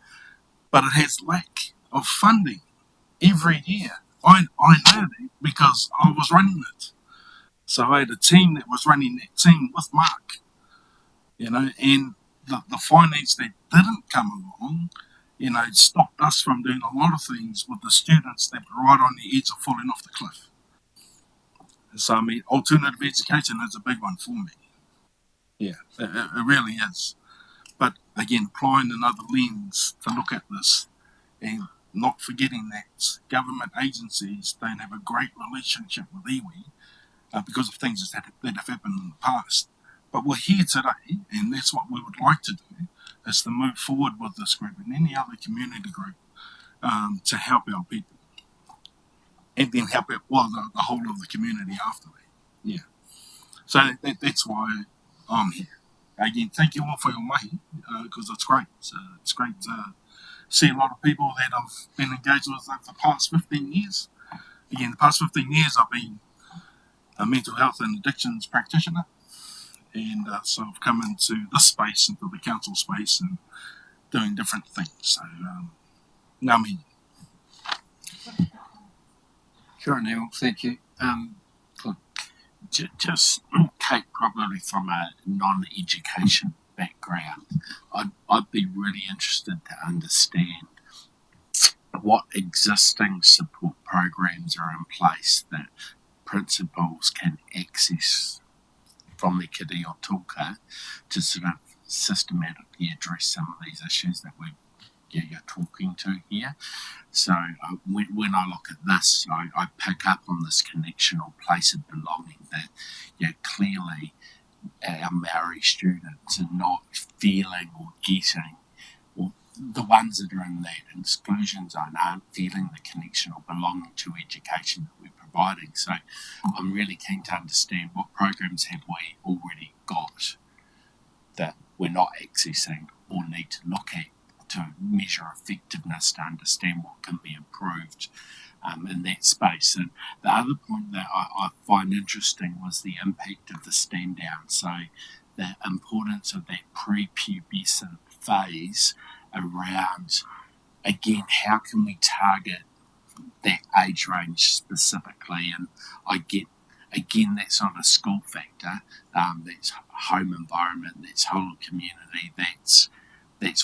but it has lack of funding every year. I know that because I was running it. So I had a team that was running that team with Mark, and the finance that didn't come along, stopped us from doing a lot of things with the students that were right on the edge of falling off the cliff. So, I mean, alternative education is a big one for me. Yeah, it really is. But again, applying another lens to look at this and not forgetting that government agencies don't have a great relationship with iwi because of things that have happened in the past. But we're here today, and that's what we would like to do, is to move forward with this group and any other community group to help our people. And then help out, the whole of the community after that. Yeah. So that's why I'm here. Again, thank you all for your mahi, because it's great. It's great to see a lot of people that I've been engaged with over the past 15 years. Again, the past 15 years I've been a mental health and addictions practitioner. And so I've come into this space, into the council space, and doing different things. So, ngā mihi. Sure, Neil, thank you. Just Kate, probably from a non-education background, I'd be really interested to understand what existing support programs are in place that principals can access from the Kiri o Tūka to sort of systematically address some of these issues that you're talking to here. So when I look at this, I pick up on this connection or place of belonging that clearly our Maori students are not feeling or getting, or the ones that are in that exclusion zone aren't feeling the connection or belonging to education that we're providing. So I'm really keen to understand what programs have we already got that we're not accessing or need to look at to measure effectiveness, to understand what can be improved in that space. And the other point that I find interesting was the impact of the stand down. So the importance of that prepubescent phase around, again, how can we target that age range specifically? And I get, again, that's not a school factor, that's home environment, that's whole community, that's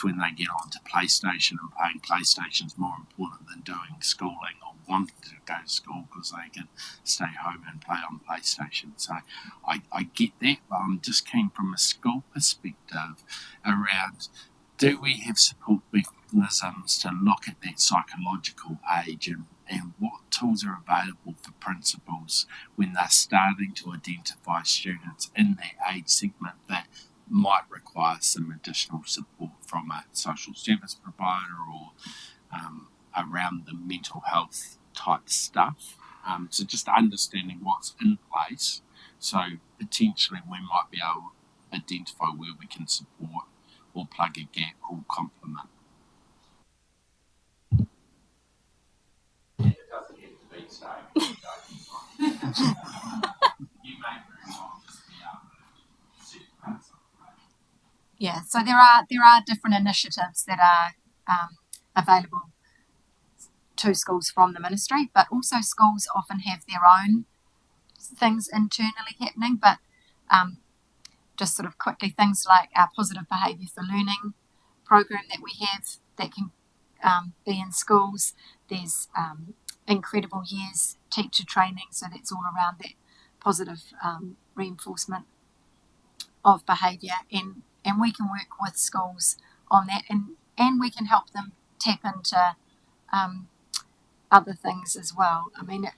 when they get onto PlayStation, and playing PlayStation is more important than doing schooling or wanting to go to school because they can stay home and play on PlayStation. So I get that, but I'm just keen from a school perspective around, do we have support mechanisms to look at that psychological age and what tools are available for principals when they're starting to identify students in that age segment that might require some additional support from a social service provider or around the mental health type stuff. So just understanding what's in place, so potentially we might be able to identify where we can support or plug a gap or complement. It doesn't have to be so. You may very well just be able to set parts of. Yeah, so there are different initiatives that are available to schools from the ministry, but also schools often have their own things internally happening. But just sort of quickly, things like our positive behaviour for learning program that we have that can be in schools. There's Incredible Years teacher training, so that's all around that positive reinforcement of behaviour, and we can work with schools on that, and we can help them tap into other things as well. I mean,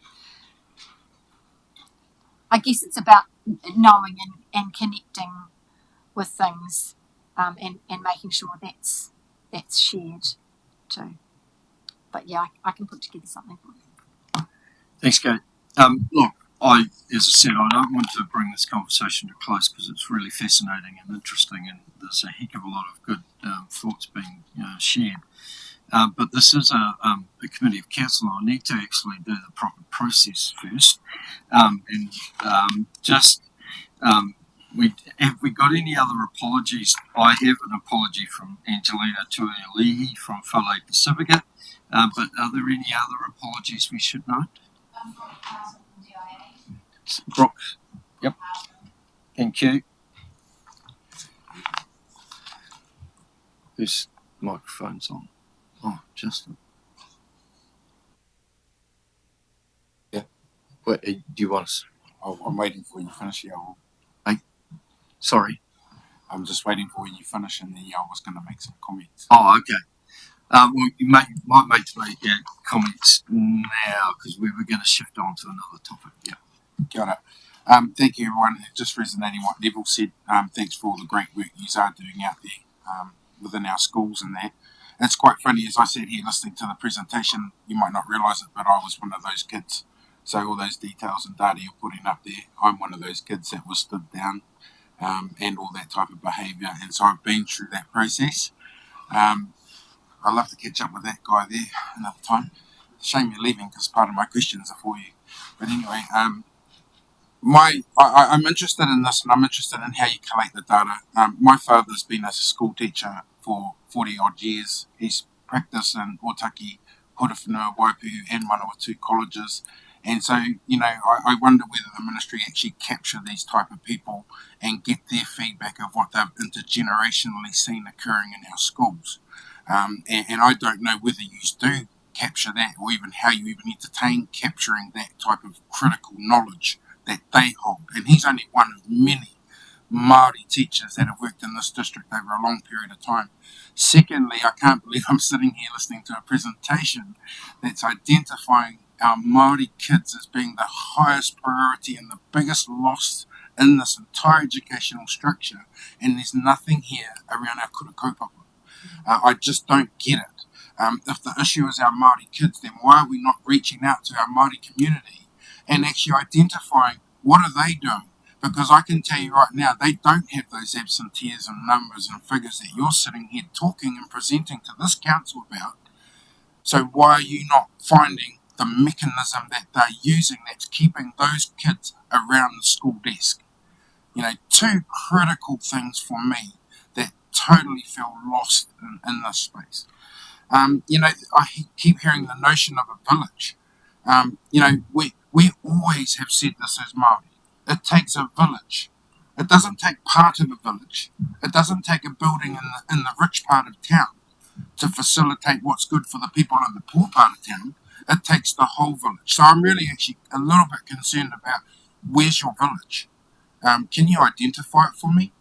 I guess it's about knowing and connecting with things, and making sure that's shared too. But yeah, I can put together something for you. Thanks, Kate. Look, as I said, I don't want to bring this conversation to close because it's really fascinating and interesting, and there's a heck of a lot of good thoughts being shared. But this is a committee of council. I need to actually do the proper process first. Have we got any other apologies? I have an apology from Angelina Tuialihi from Whale Pacifica. But are there any other apologies we should note? Brooks. Yep. Thank you. Whose microphone's on? Oh, Justin. Yeah. Wait, do you want us? I'm waiting for when you finish, Yao. Sorry. I'm just waiting for when you finish, and then Yao was going to make some comments. Oh, okay. Well, you might make comments now because we were going to shift on to another topic. Yeah. Kia ora. Thank you, everyone. Just resonating what Neville said. Thanks for all the great work you are doing out there within our schools and that. It's quite funny, as I sat here listening to the presentation, you might not realise it, but I was one of those kids. So all those details and data you're putting up there, I'm one of those kids that was stood down and all that type of behaviour. And so I've been through that process. I'd love to catch up with that guy there another time. Shame you're leaving because part of my questions are for you. But anyway, I'm interested in this, and I'm interested in how you collate the data. My father's been a school teacher for 40 odd years. He's practiced in Otaki, Horowhenua, Waipu and Manawatu colleges. And so, I wonder whether the ministry actually capture these type of people and get their feedback of what they've intergenerationally seen occurring in our schools. And I don't know whether you do capture that, or even how you even entertain capturing that type of critical knowledge that they hold. And he's only one of many Māori teachers that have worked in this district over a long period of time. Secondly, I can't believe I'm sitting here listening to a presentation that's identifying our Māori kids as being the highest priority and the biggest loss in this entire educational structure, and there's nothing here around our kura kaupapa. I just don't get it. If the issue is our Māori kids, then why are we not reaching out to our Māori community and actually identifying what are they doing? Because I can tell you right now, they don't have those absenteeism numbers and figures that you're sitting here talking and presenting to this council about. So why are you not finding the mechanism that they're using that's keeping those kids around the school desk? Two critical things for me that totally feel lost in this space. I keep hearing the notion of a village. We always have said this as Māori. It takes a village. It doesn't take part of a village. It doesn't take a building in the rich part of town to facilitate what's good for the people in the poor part of town. It takes the whole village. So I'm really actually a little bit concerned about where's your village? Can you identify it for me?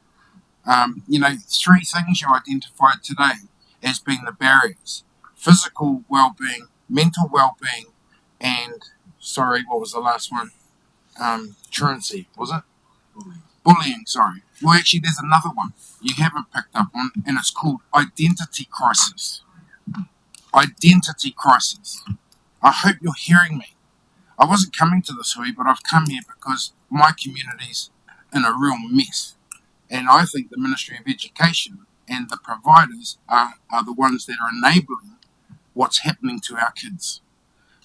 Three things you identified today as being the barriers: physical well-being, mental well-being, and what was the last one? Truancy, was it? Bullying, sorry. Well, actually, there's another one you haven't picked up on, and it's called identity crisis. Identity crisis. I hope you're hearing me. I wasn't coming to this hui, but I've come here because my community's in a real mess. And I think the Ministry of Education and the providers are the ones that are enabling what's happening to our kids.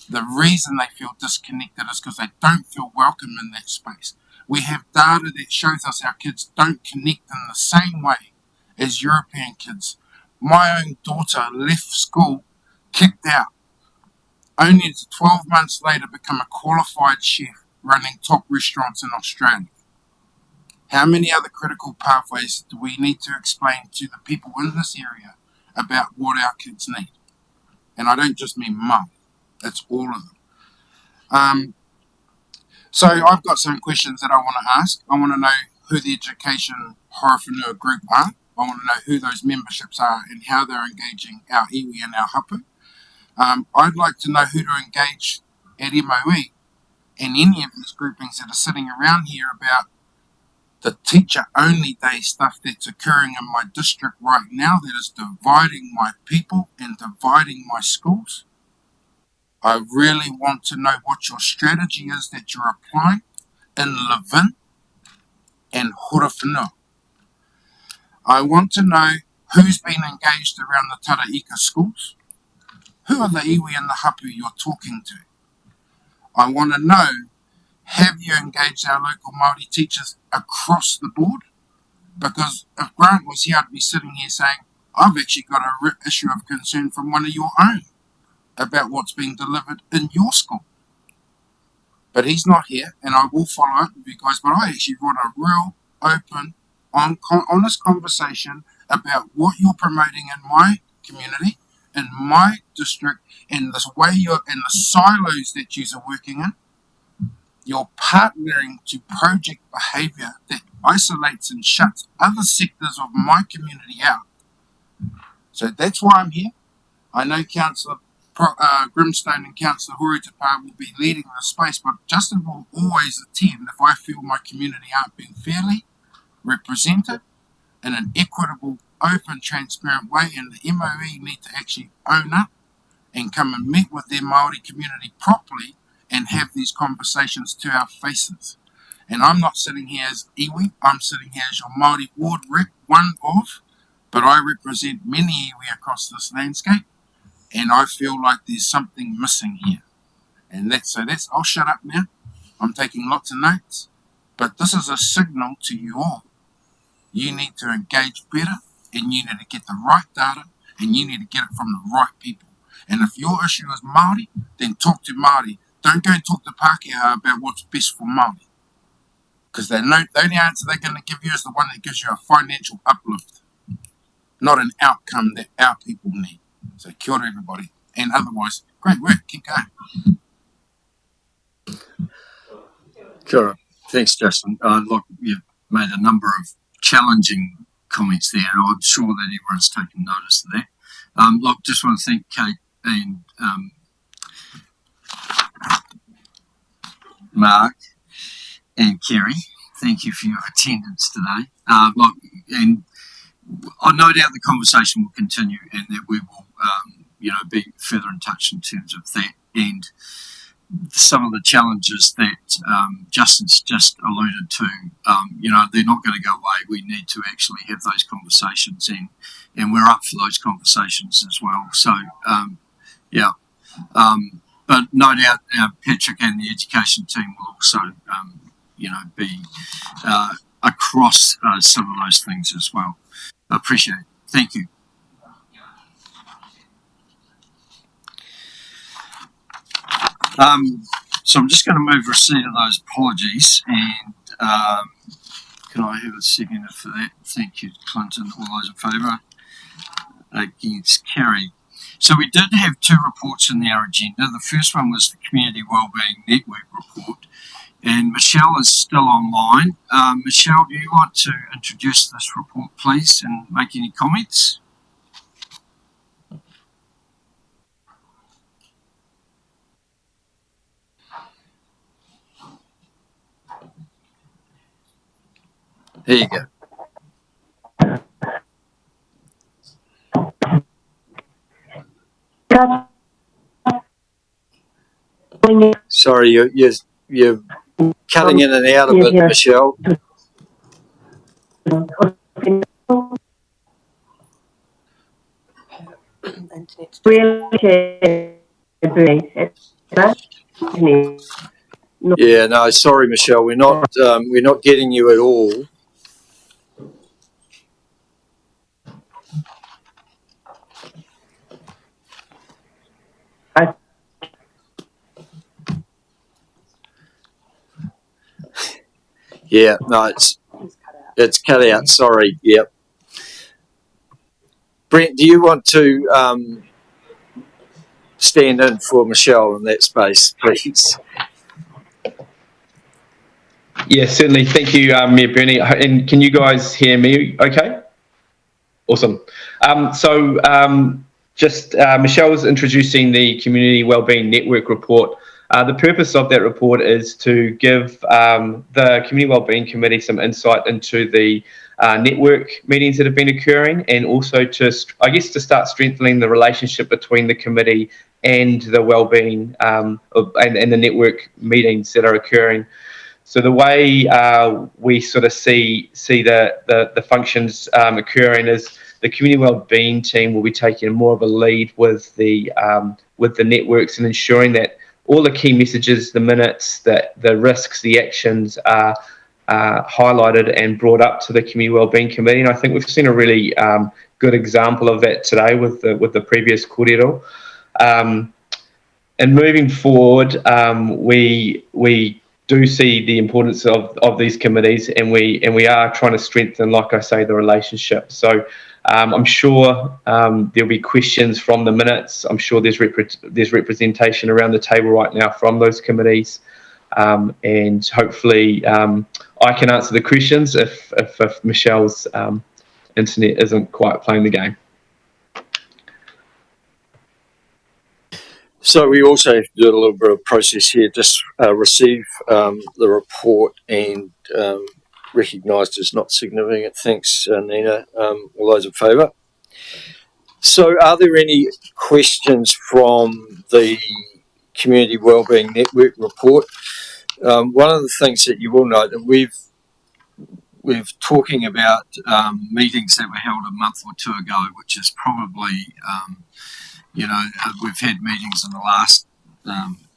The reason they feel disconnected is because they don't feel welcome in that space. We have data that shows us our kids don't connect in the same way as European kids. My own daughter left school, kicked out, only to 12 months later become a qualified chef running top restaurants in Australia. How many other critical pathways do we need to explain to the people in this area about what our kids need? And I don't just mean mum, it's all of them. So I've got some questions that I want to ask. I want to know who the Education Horowhenua group are. I want to know who those memberships are and how they're engaging our iwi and our hapu. I'd like to know who to engage at MOE and any of these groupings that are sitting around here about the teacher-only day stuff that's occurring in my district right now that is dividing my people and dividing my schools. I really want to know what your strategy is that you're applying in Levin and Horowhenua. I want to know who's been engaged around the Taraika schools. Who are the iwi and the hapu you're talking to? I want to know, have you engaged our local Māori teachers across the board? Because if Grant was here, I'd be sitting here saying, I've actually got a issue of concern from one of your own about what's being delivered in your school. But he's not here, and I will follow up with you guys, but I actually want a real, open, honest conversation about what you're promoting in my community, in my district, and this way you're in the silos that you're working in. You're partnering to project behaviour that isolates and shuts other sectors of my community out. So that's why I'm here. I know Councillor Grimstone and Councillor Hurutapa will be leading the space, but Justin will always attend if I feel my community aren't being fairly represented in an equitable, open, transparent way, and the MOE need to actually own up and come and meet with their Māori community properly and have these conversations to our faces. And I'm not sitting here as iwi, I'm sitting here as your Māori ward rep, one of, but I represent many iwi across this landscape, and I feel like there's something missing here. And I'll shut up now. I'm taking lots of notes, but this is a signal to you all. You need to engage better, and you need to get the right data, and you need to get it from the right people. And if your issue is Māori, then talk to Māori. Don't go and talk to Pākehā about what's best for Māori. Because the only answer they're going to give you is the one that gives you a financial uplift, not an outcome that our people need. So kia ora everybody. And otherwise, great work. Keep going. Kia ora. Thanks, Justin. Look, you've made a number of challenging comments there, and I'm sure that everyone's taken notice of that. Look, just want to thank Kate and Mark and Kerry. Thank you for your attendance today. Look, and no doubt the conversation will continue, and that we will, be further in touch in terms of that and some of the challenges that Justin's just alluded to. They're not going to go away. We need to actually have those conversations, and we're up for those conversations as well. So, but no doubt Patrick and the education team will also, be across some of those things as well. I appreciate it. Thank you. So I'm just going to move receipt of those apologies, and can I have a second for that? Thank you, Clinton. All those in favour? Against, carried. So we did have two reports in our agenda. The first one was the Community Wellbeing Network report, and Michelle is still online. Michelle, do you want to introduce this report, please, and make any comments? There you go. Sorry, you're cutting in and out a bit, Michelle. Yeah, no, sorry, Michelle, we're not getting you at all. Yeah, no, it's cut out. Sorry. Yep. Brent, do you want to stand in for Michelle in that space, please? Yeah, certainly. Thank you, Mayor Bernie. And can you guys hear me okay? Awesome. Michelle was introducing the Community Wellbeing Network report. The purpose of that report is to give the Community Wellbeing Committee some insight into the network meetings that have been occurring, and also to start strengthening the relationship between the committee and the wellbeing and the network meetings that are occurring. So the way we sort of see the functions occurring is the community wellbeing team will be taking more of a lead with the networks and ensuring that all the key messages, the minutes, the risks, the actions are highlighted and brought up to the Community Wellbeing Committee. And I think we've seen a really good example of that today with the previous kōrero. And moving forward, we do see the importance of these committees, and we are trying to strengthen, like I say, the relationship. So I'm sure there'll be questions from the minutes. I'm sure there's representation around the table right now from those committees, and hopefully I can answer the questions if Michelle's internet isn't quite playing the game. So we also have to do a little bit of process here, just receive the report and recognised as not significant. Thanks, Nina. All those in favour? So are there any questions from the Community Wellbeing Network report? One of the things that you will note, and we're talking about meetings that were held a month or two ago, which is probably, we've had meetings in the last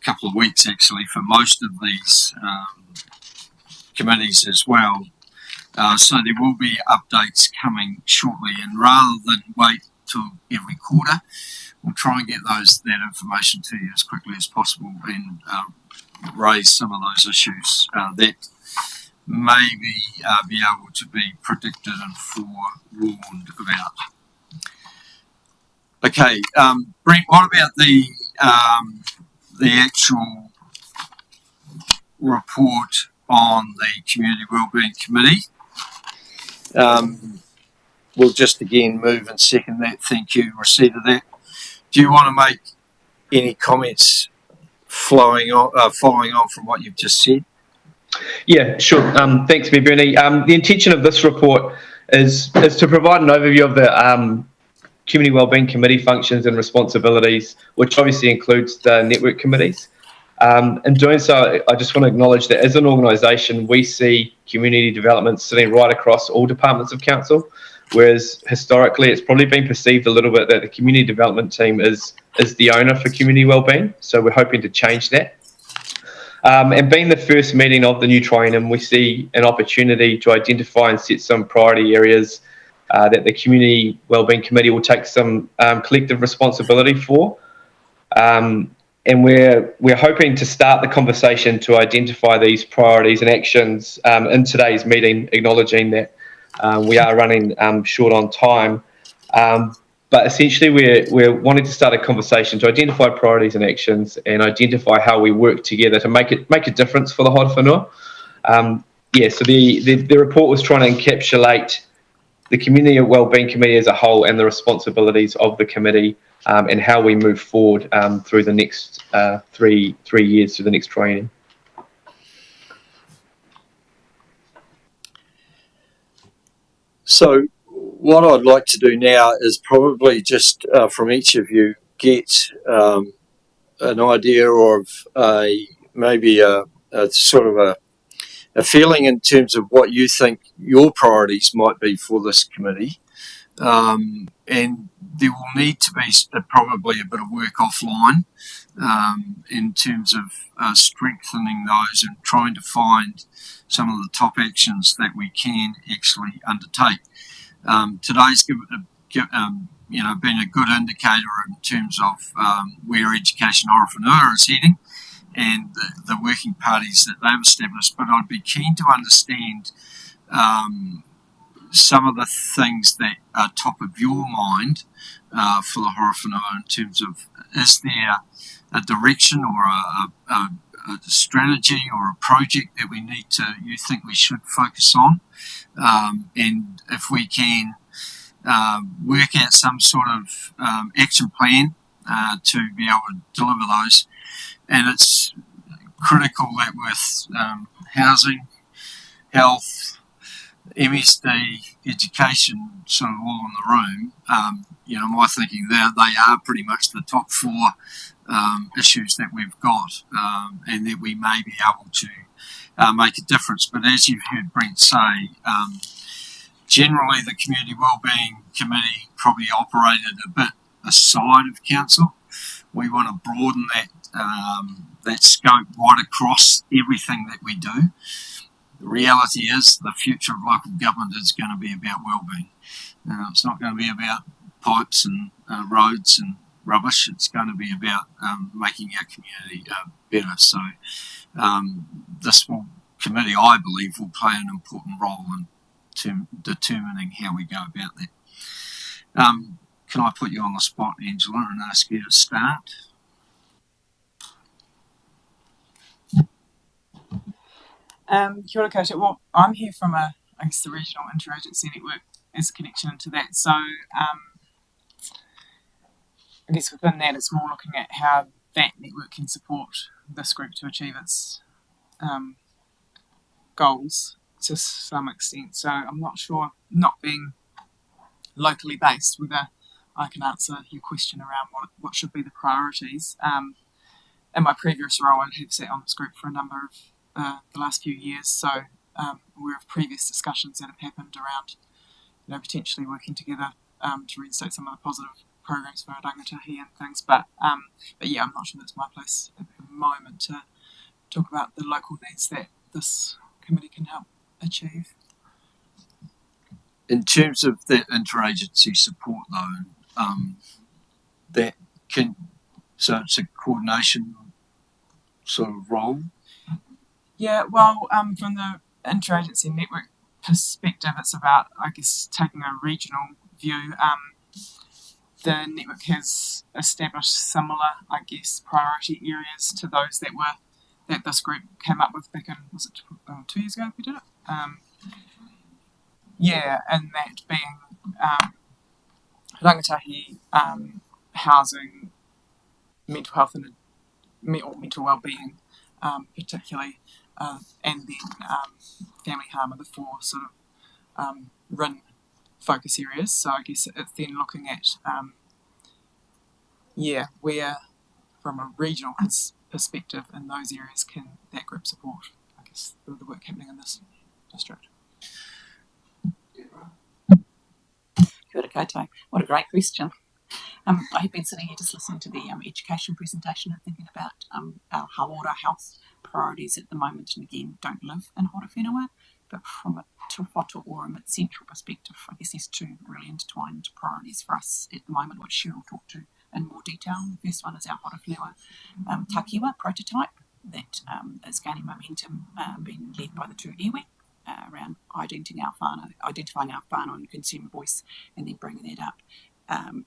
couple of weeks actually for most of these committees as well. So there will be updates coming shortly, and rather than wait till every quarter, we'll try and get that information to you as quickly as possible and raise some of those issues that maybe be able to be predicted and forewarned about. Okay, Brent, what about the actual report on the Community Wellbeing Committee? We'll just again move and second that. Thank you, receipt of that. Do you want to make any comments following on from what you've just said? Yeah, sure. Thanks, Bernie. The intention of this report is to provide an overview of the Community Wellbeing Committee functions and responsibilities, which obviously includes the network committees. In doing so, I just want to acknowledge that as an organisation, we see community development sitting right across all departments of council, whereas historically it's probably been perceived a little bit that the community development team is the owner for community wellbeing. So we're hoping to change that. And being the first meeting of the new triennium, we see an opportunity to identify and set some priority areas that the Community Wellbeing Committee will take some collective responsibility for. And we're hoping to start the conversation to identify these priorities and actions in today's meeting, acknowledging that we are running short on time. But essentially, we're wanting to start a conversation to identify priorities and actions and identify how we work together to make a difference for the Horowhenua. So the report was trying to encapsulate the Community Wellbeing Committee as a whole and the responsibilities of the committee and how we move forward through the next 3 years, through the next triennium. So what I'd like to do now is probably just from each of you get an idea of maybe a sort of a feeling in terms of what you think your priorities might be for this committee. And there will need to be probably a bit of work offline in terms of strengthening those and trying to find some of the top actions that we can actually undertake. Today's been a good indicator in terms of where Education Horowhenua is heading and the working parties that they've established, but I'd be keen to understand some of the things that are top of your mind for the Horowhenua in terms of, is there a direction or a strategy or a project that you think we should focus on? And if we can work out some sort of action plan to be able to deliver those. And it's critical that with housing, health, MSD, education sort of all in the room, my thinking there, they are pretty much the top four issues that we've got, and that we may be able to make a difference. But as you've heard Brent say, generally the Community Wellbeing Committee probably operated a bit aside of council. We want to broaden that scope right across everything that we do. The reality is the future of local government is going to be about wellbeing. It's not going to be about pipes and roads and rubbish. It's going to be about making our community better. So this committee, I believe, will play an important role in determining how we go about that. Can I put you on the spot, Angela, and ask you to start? Kia ora koutou. Well, I'm here from the Regional Interagency Network as a connection into that. So I guess within that, it's more looking at how that network can support this group to achieve its goals to some extent. So I'm not sure, not being locally based, whether I can answer your question around what should be the priorities. In my previous role, I have sat on this group for a number of the last few years, so aware of previous discussions that have happened around, potentially working together to reinstate some of the positive programs for our rangatahi and things. But yeah, I'm not sure that's my place at the moment to talk about the local needs that this committee can help achieve. In terms of the interagency support, though, so it's a coordination sort of role. Yeah, well, from the interagency network perspective, it's about, I guess, taking a regional view. The network has established similar, I guess, priority areas to those that this group came up with back in, was it 2 years ago we did it? Yeah, and that being rangatahi, housing, mental health and mental wellbeing, particularly, and then family harm are the four sort of RIN focus areas. So I guess it's then looking at where from a regional perspective in those areas can that group support, I guess, the work happening in this district. Kia ora koutou. What a great question. I have been sitting here just listening to the education presentation and thinking about our hauora health priorities at the moment, and again, don't live in Horowhenua, but from a Tawhata or a mid-central perspective, I guess there's two really intertwined priorities for us at the moment, which Cheryl talked to in more detail. The first one is our Horowhenua takiwa prototype that is gaining momentum, being led by the two iwi around identifying our whānau and consumer voice, and then bringing that up.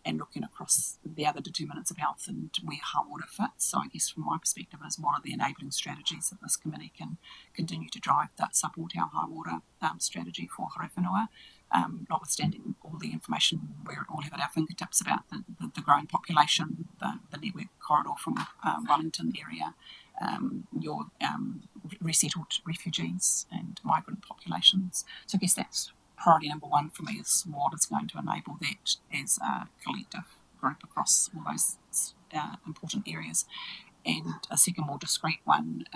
And looking across the other determinants of health and where hauora fits. So I guess from my perspective is what are the enabling strategies that this committee can continue to drive that support our hauora strategy for Horowhenua, notwithstanding all the information we all have at our fingertips about the growing population, the network corridor from Wellington area, your resettled refugees and migrant populations. So I guess that's priority number one for me, is what is going to enable that as a collective group across all those important areas. And a second more discrete one,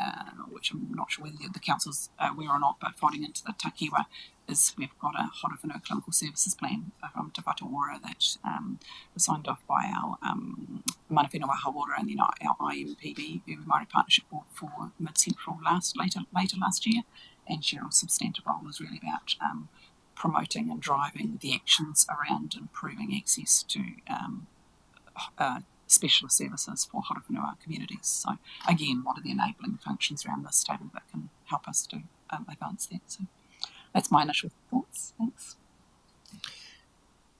which I'm not sure whether the council's aware or not, but folding into the takiwa, is we've got a Horowhenua clinical services plan from Te Whatuora that was signed off by our Mana Whenua Hauora and then our IMPB, Iwi Māori Partnership Board for Mid-Central later last year. And Cheryl's substantive role is really about promoting and driving the actions around improving access to specialist services for Horowhenua communities. So again, what are the enabling functions around this table that can help us to advance that? So that's my initial thoughts. Thanks.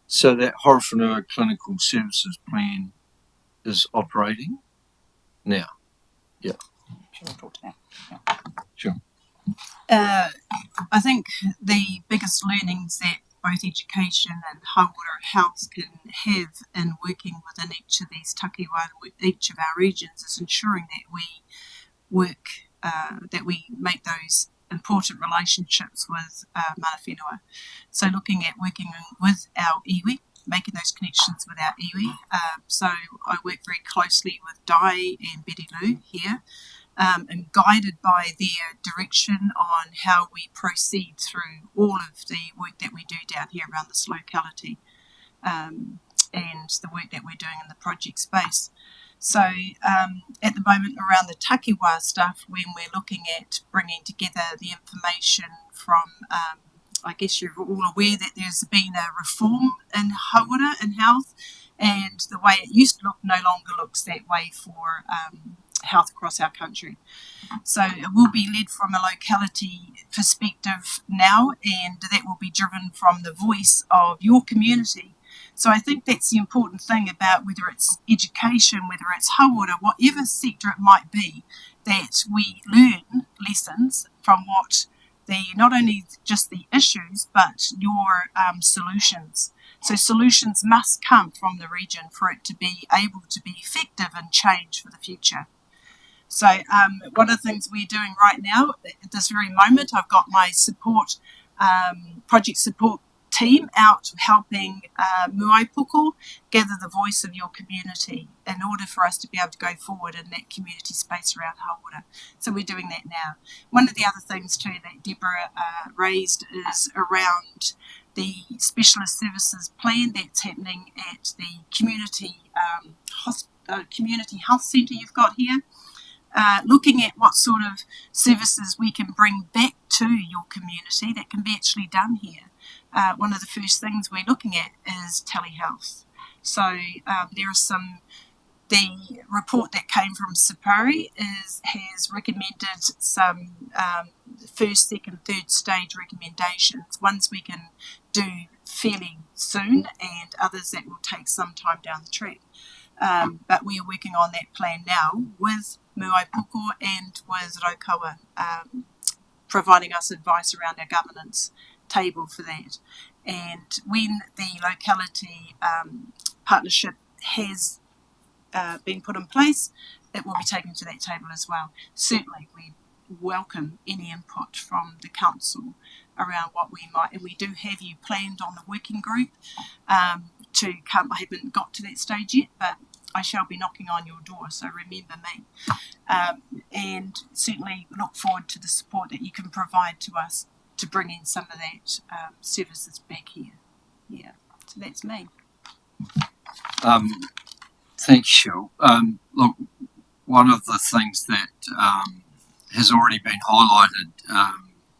So that Horowhenua clinical services plan is operating now. Yeah. Shall we talk to that? Yeah. Sure. I think the biggest learnings that both education and hauora health can have in working within each of these takiwa, each of our regions, is ensuring that we work, that we make those important relationships with mana whenua. So looking at working with our iwi, making those connections with our iwi. So I work very closely with Dai and Betty Lou here, and guided by their direction on how we proceed through all of the work that we do down here around this locality, and the work that we're doing in the project space. So at the moment around the takiwa stuff, when we're looking at bringing together the information from, I guess you're all aware that there's been a reform in hauora and health, and the way it used to look no longer looks that way for health across our country. So it will be led from a locality perspective now, and that will be driven from the voice of your community. So I think that's the important thing about whether it's education, whether it's hauora, whatever sector it might be, that we learn lessons from what not only just the issues, but your solutions. So solutions must come from the region for it to be able to be effective and change for the future. So one of the things we're doing right now, at this very moment, I've got my support, project support team out helping Muaipoko gather the voice of your community in order for us to be able to go forward in that community space around hauora. So we're doing that now. One of the other things too that Deborah raised is around the specialist services plan that's happening at the community community health centre you've got here. Looking at what sort of services we can bring back to your community that can be actually done here. One of the first things we're looking at is telehealth. So there are the report that came from Sapari has recommended some first, second, third stage recommendations. Ones we can do fairly soon and others that will take some time down the track. But we are working on that plan now with Muaipoko and with Raukawa, providing us advice around our governance table for that. And when the locality partnership has been put in place, it will be taken to that table as well. Certainly we welcome any input from the council around what we might, and we do have you planned on the working group to come. I haven't got to that stage yet, but I shall be knocking on your door, so remember me. And certainly look forward to the support that you can provide to us to bring in some of that services back here. Yeah, so that's me. Thanks, Cheryl. Look, one of the things that has already been highlighted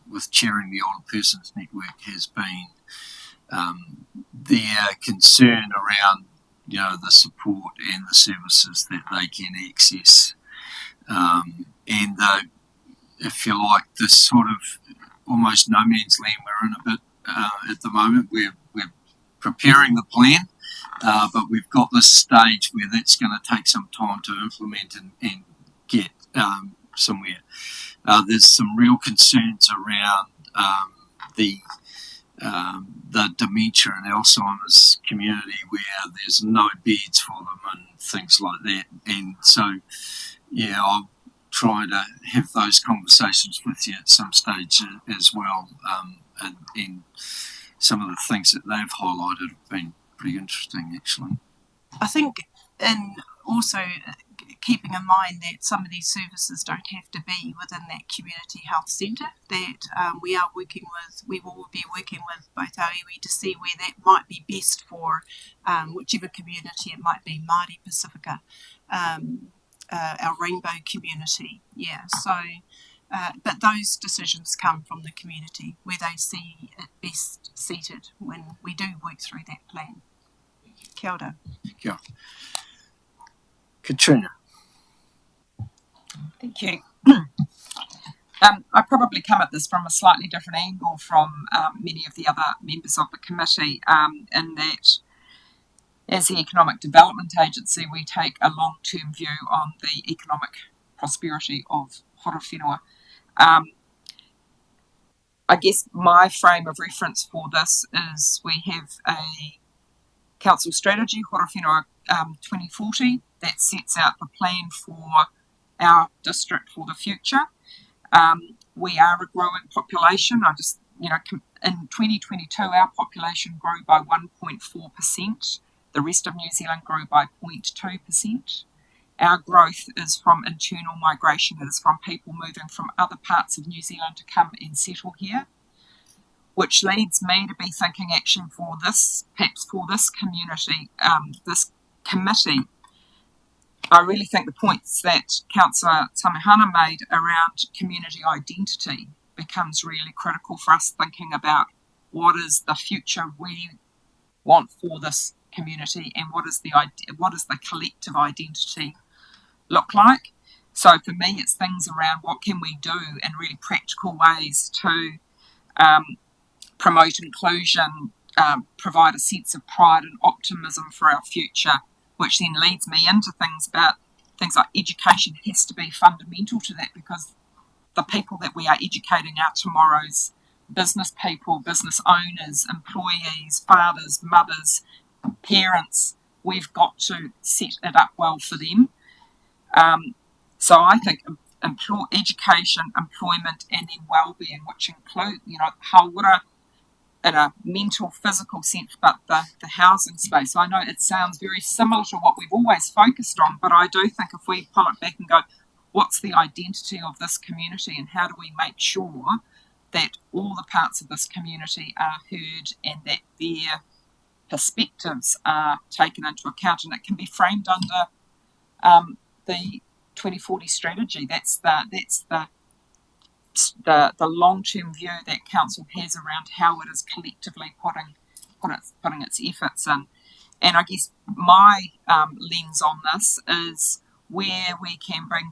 with chairing the Older Persons Network has been their concern around, the support and the services that they can access. And if you like, this sort of almost no man's land we're in a bit at the moment. We're preparing the plan, but we've got this stage where that's going to take some time to implement and get somewhere. There's some real concerns around the dementia and Alzheimer's community where there's no beds for them and things like that. And so, yeah, I'll try to have those conversations with you at some stage as well. And some of the things that they've highlighted have been pretty interesting, actually. I think, and also keeping in mind that some of these services don't have to be within that community health centre, that we will be working with both our iwi to see where that might be best for whichever community it might be, Māori, Pacifica, our rainbow community. Yeah, so but those decisions come from the community where they see it best seated when we do work through that plan. Kia ora. Yeah. Katrina. Thank you. I probably come at this from a slightly different angle from many of the other members of the committee, in that as the Economic Development Agency, we take a long-term view on the economic prosperity of Horowhenua. I guess my frame of reference for this is we have a council strategy, Horowhenua 2040, that sets out the plan for our district for the future. We are a growing population. In 2022, our population grew by 1.4%. The rest of New Zealand grew by 0.2%. Our growth is from internal migration. It is from people moving from other parts of New Zealand to come and settle here, which leads me to be thinking actually perhaps for this community, this committee, I really think the points that Councillor Tamihana made around community identity becomes really critical for us thinking about what is the future we want for this community and what is the collective identity look like. So for me, it's things around what can we do in really practical ways to promote inclusion, provide a sense of pride and optimism for our future, which then leads me into things like education has to be fundamental to that, because the people that we are educating are tomorrow's business people, business owners, employees, fathers, mothers, parents. We've got to set it up well for them. So I think education, employment, and then well-being, which include, hauora in a mental, physical sense, but the housing space. I know it sounds very similar to what we've always focused on, but I do think if we pull it back and go, what's the identity of this community and how do we make sure that all the parts of this community are heard and that their perspectives are taken into account, and it can be framed under the 2040 strategy. That's the long-term view that council has around how it is collectively putting its efforts in. And I guess my lens on this is where we can bring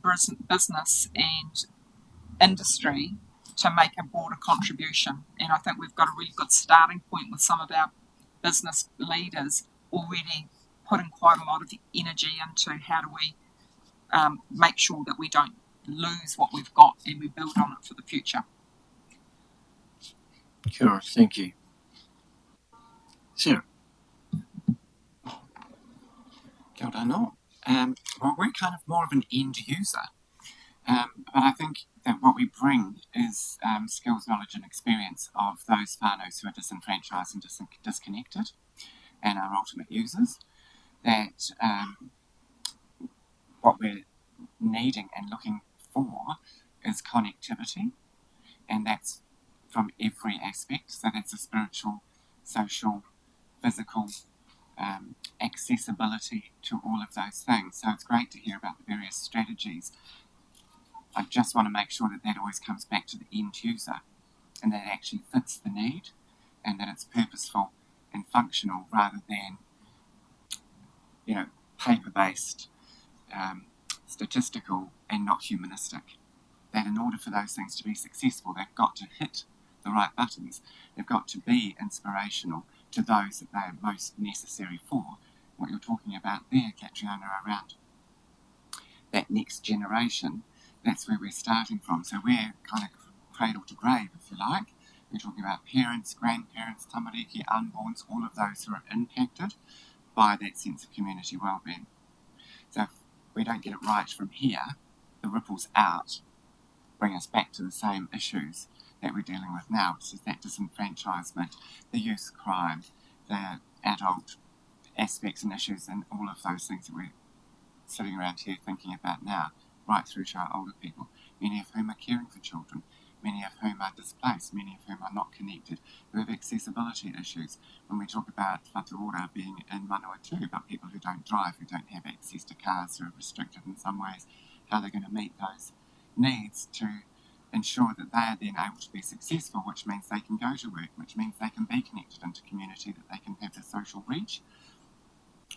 business and industry to make a broader contribution. And I think we've got a really good starting point with some of our business leaders already putting quite a lot of energy into how do we make sure that we don't lose what we've got and we build on it for the future. Sure, thank you. Sarah. Kia ora no. Well, we're kind of more of an end user, but I think that what we bring is skills, knowledge and experience of those whānaus who are disenfranchised and disconnected and our ultimate users, that what we're needing and looking for is connectivity, and that's from every aspect. So that's a spiritual, social, physical, accessibility to all of those things. So it's great to hear about the various strategies. I just want to make sure that always comes back to the end user and that it actually fits the need and that it's purposeful and functional rather than, paper-based, statistical and not humanistic. That in order for those things to be successful, they've got to hit the right buttons. They've got to be inspirational to those that they are most necessary for. What you're talking about there, Catriona, around that next generation, that's where we're starting from. So we're kind of cradle to grave, if you like. We're talking about parents, grandparents, tamariki, unborns, all of those who are impacted by that sense of community wellbeing. So if we don't get it right from here, the ripples out bring us back to the same issues that we're dealing with now, which is that disenfranchisement, the youth crime, the adult aspects and issues, and all of those things that we're sitting around here thinking about now, right through to our older people, many of whom are caring for children, many of whom are displaced, many of whom are not connected, who have accessibility issues. When we talk about whatuora being in Manawatu, about people who don't drive, who don't have access to cars, who are restricted in some ways, how they're going to meet those needs to ensure that they are then able to be successful, which means they can go to work, which means they can be connected into community, that they can have the social reach.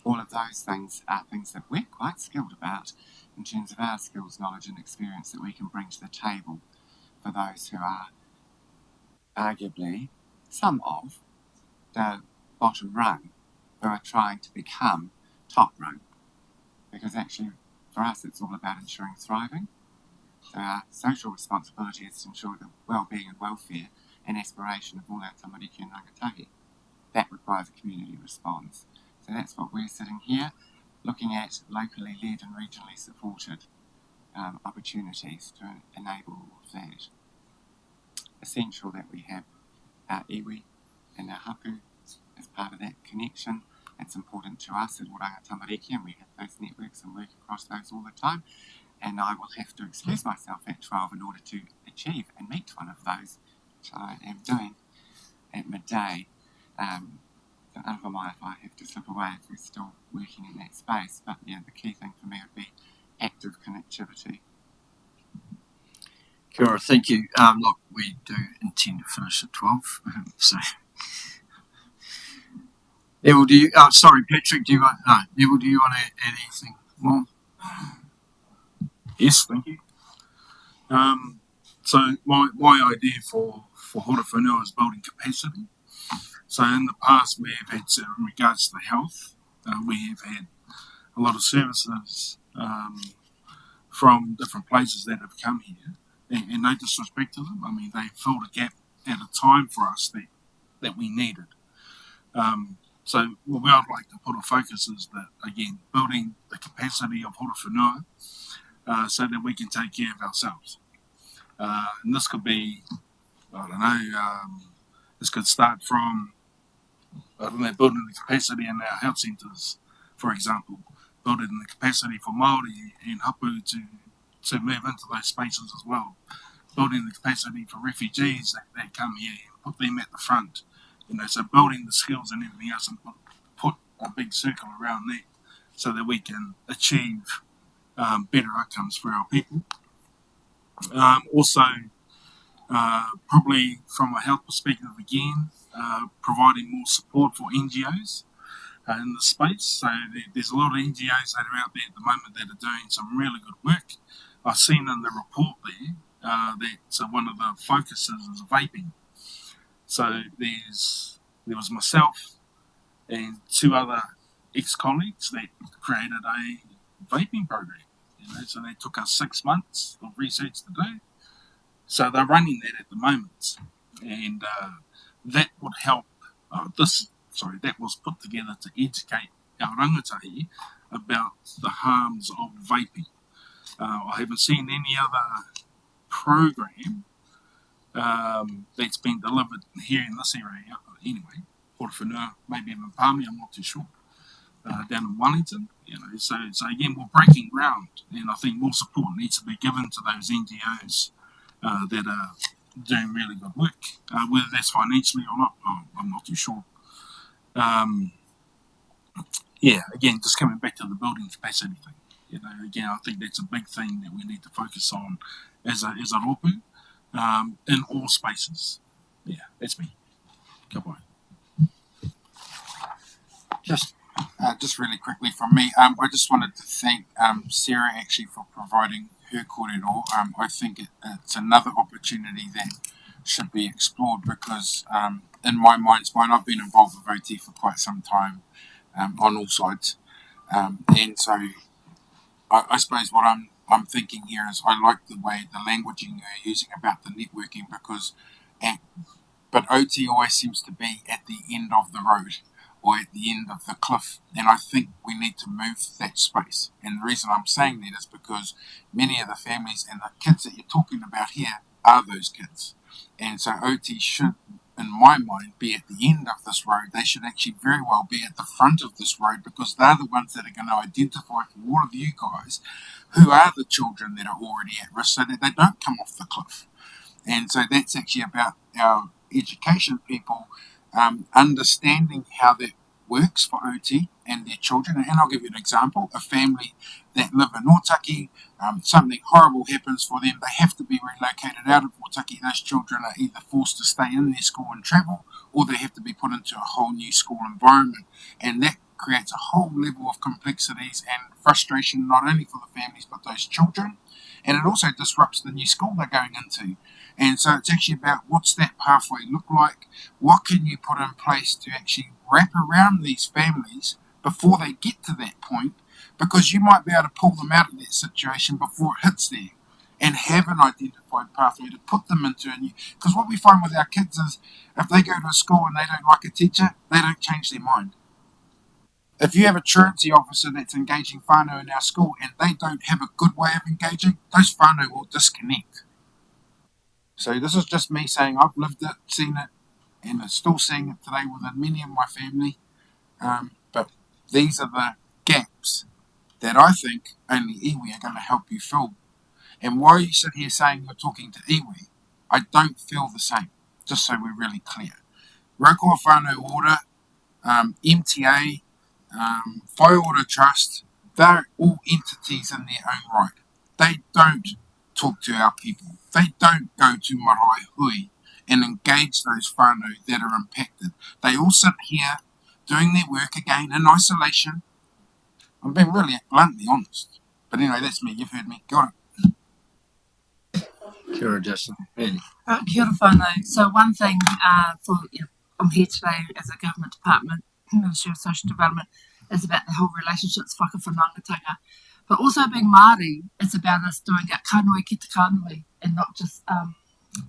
All of those things are things that we're quite skilled about in terms of our skills, knowledge and experience that we can bring to the table for those who are arguably some of the bottom rung who are trying to become top rung. Because actually for us it's all about ensuring thriving. So our social responsibility is to ensure the well-being and welfare and aspiration of all our tamariki and rangatahi. That requires a community response. So that's what we're sitting here looking at, locally led and regionally supported opportunities to enable that. Essential that we have our iwi and our hapu as part of that connection. It's important to us at Oranga Tamariki, and we have those networks and work across those all the time. And I will have to excuse myself at 12 in order to achieve and meet one of those, which I am doing at midday. So never mind if I have to slip away if we're still working in that space. But yeah, the key thing for me would be active connectivity. Kia ora, thank you. Look, we do intend to finish at 12. So, Neville, do you? Sorry, Patrick. Do you want? No, Neville, do you want to add anything more? Yes, thank you. So my idea for Hora Whenua is building capacity. So in the past we have had, in regards to health, we have had a lot of services from different places that have come here, and no disrespect to them. I mean, they filled a gap at a time for us that we needed. So where I'd like to put a focus is that, again, building the capacity of Hora Whenua so that we can take care of ourselves. And this could be, I don't know, this could start from, I don't know, building the capacity in our health centres, for example, building the capacity for Māori and hapu to move into those spaces as well, building the capacity for refugees that come here and put them at the front, so building the skills and everything else and put a big circle around that so that we can achieve better outcomes for our people. Also, probably from a health perspective again, providing more support for NGOs in the space. So there's a lot of NGOs that are out there at the moment that are doing some really good work. I've seen in the report there that one of the focuses is vaping. So there was myself and two other ex-colleagues that created a vaping program. So they took us 6 months of research to do. So they're running that at the moment, and that would help. That was put together to educate our rangatahi about the harms of vaping. I haven't seen any other program that's been delivered here in this area. Anyway, Hora Whenua, maybe in Palmy, I'm not too sure. Down in Wellington, so again, we're breaking ground, and I think more support needs to be given to those NGOs that are doing really good work, whether that's financially or not, I'm not too sure. Again, just coming back to the building capacity thing, again, I think that's a big thing that we need to focus on as a ropu in all spaces. Yeah, that's me. Go on. Just really quickly from me, I just wanted to thank Sarah actually for providing her kōrero. I think it's another opportunity that should be explored because in my mind's mind, I've been involved with OT for quite some time on all sides. And so I suppose what I'm thinking here is I like the way the languaging you're using about the networking because but OT always seems to be at the end of the road or at the end of the cliff, and I think we need to move that space. And the reason I'm saying that is because many of the families and the kids that you're talking about here are those kids. And so OT should, in my mind, be at the end of this road. They should actually very well be at the front of this road because they're the ones that are going to identify for all of you guys who are the children that are already at risk so that they don't come off the cliff. And so that's actually about our education people understanding how that works for OT and their children. And I'll give you an example. A family that live in Otaki, something horrible happens for them. They have to be relocated out of Otaki. Those children are either forced to stay in their school and travel, or they have to be put into a whole new school environment. And that creates a whole level of complexities and frustration, not only for the families, but those children. And it also disrupts the new school they're going into. And so it's actually about what's that pathway look like? What can you put in place to actually wrap around these families before they get to that point? Because you might be able to pull them out of that situation before it hits there. and have an identified pathway to put them into a new. Because what we find with our kids is if they go to a school and they don't like a teacher, they don't change their mind. If you have a truancy officer that's engaging whānau in our school and they don't have a good way of engaging, those whānau will disconnect. So this is just me saying I've lived it, seen it, and I'm still seeing it today within many of my family. But these are the gaps that I think only iwi are going to help you fill. And while you sit here saying you're talking to iwi, I don't feel the same, just so we're really clear. Raukawa Whānau Order, MTA, Whai Order Trust, they're all entities in their own right. They don't talk to our people. They don't go to marae hui and engage those whānau that are impacted. They all sit here doing their work again in isolation. I'm being really bluntly honest. But anyway, that's me. You've heard me. Go on. Kia ora, Justin. Andy. Kia ora whānau. So one thing I'm here today as a government department, Ministry of Social Development, is about the whole relationships whakawhanaungatanga. But also being Māori, it's about us doing our kānui ki te kānui and not just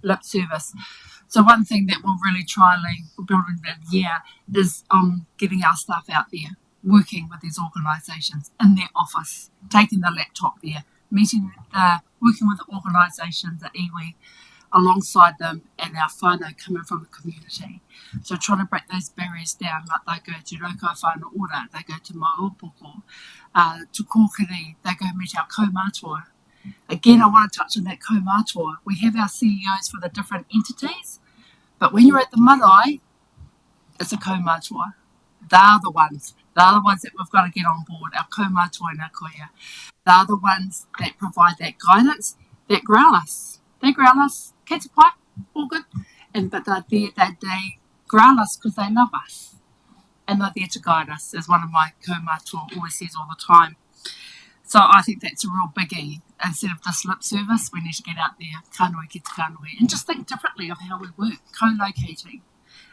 lip service. So one thing that we're really trialling, we're building that year, is getting our staff out there, working with these organisations in their office, taking the laptop there, working with the organisations at iwi alongside them and our whānau coming from the community. So trying to break those barriers down, like they go to Raukawa Whānau Order, they go to Maopoko, to Kōkiri, they go meet our kaumātua. Again, I want to touch on that kaumātua. We have our CEOs for the different entities, but when you're at the marae, it's a kaumātua. They're the ones that we've got to get on board, our kaumātua and our koia. They're the ones that provide that guidance, that ground us. They ground us, kete pai, all good. But they're there that they ground us because they love us. And they're there to guide us, as one of my kaumātua always says all the time. So I think that's a real biggie. Instead of this lip service, we need to get out there, kānui ki te kānui, and just think differently of how we work, co-locating.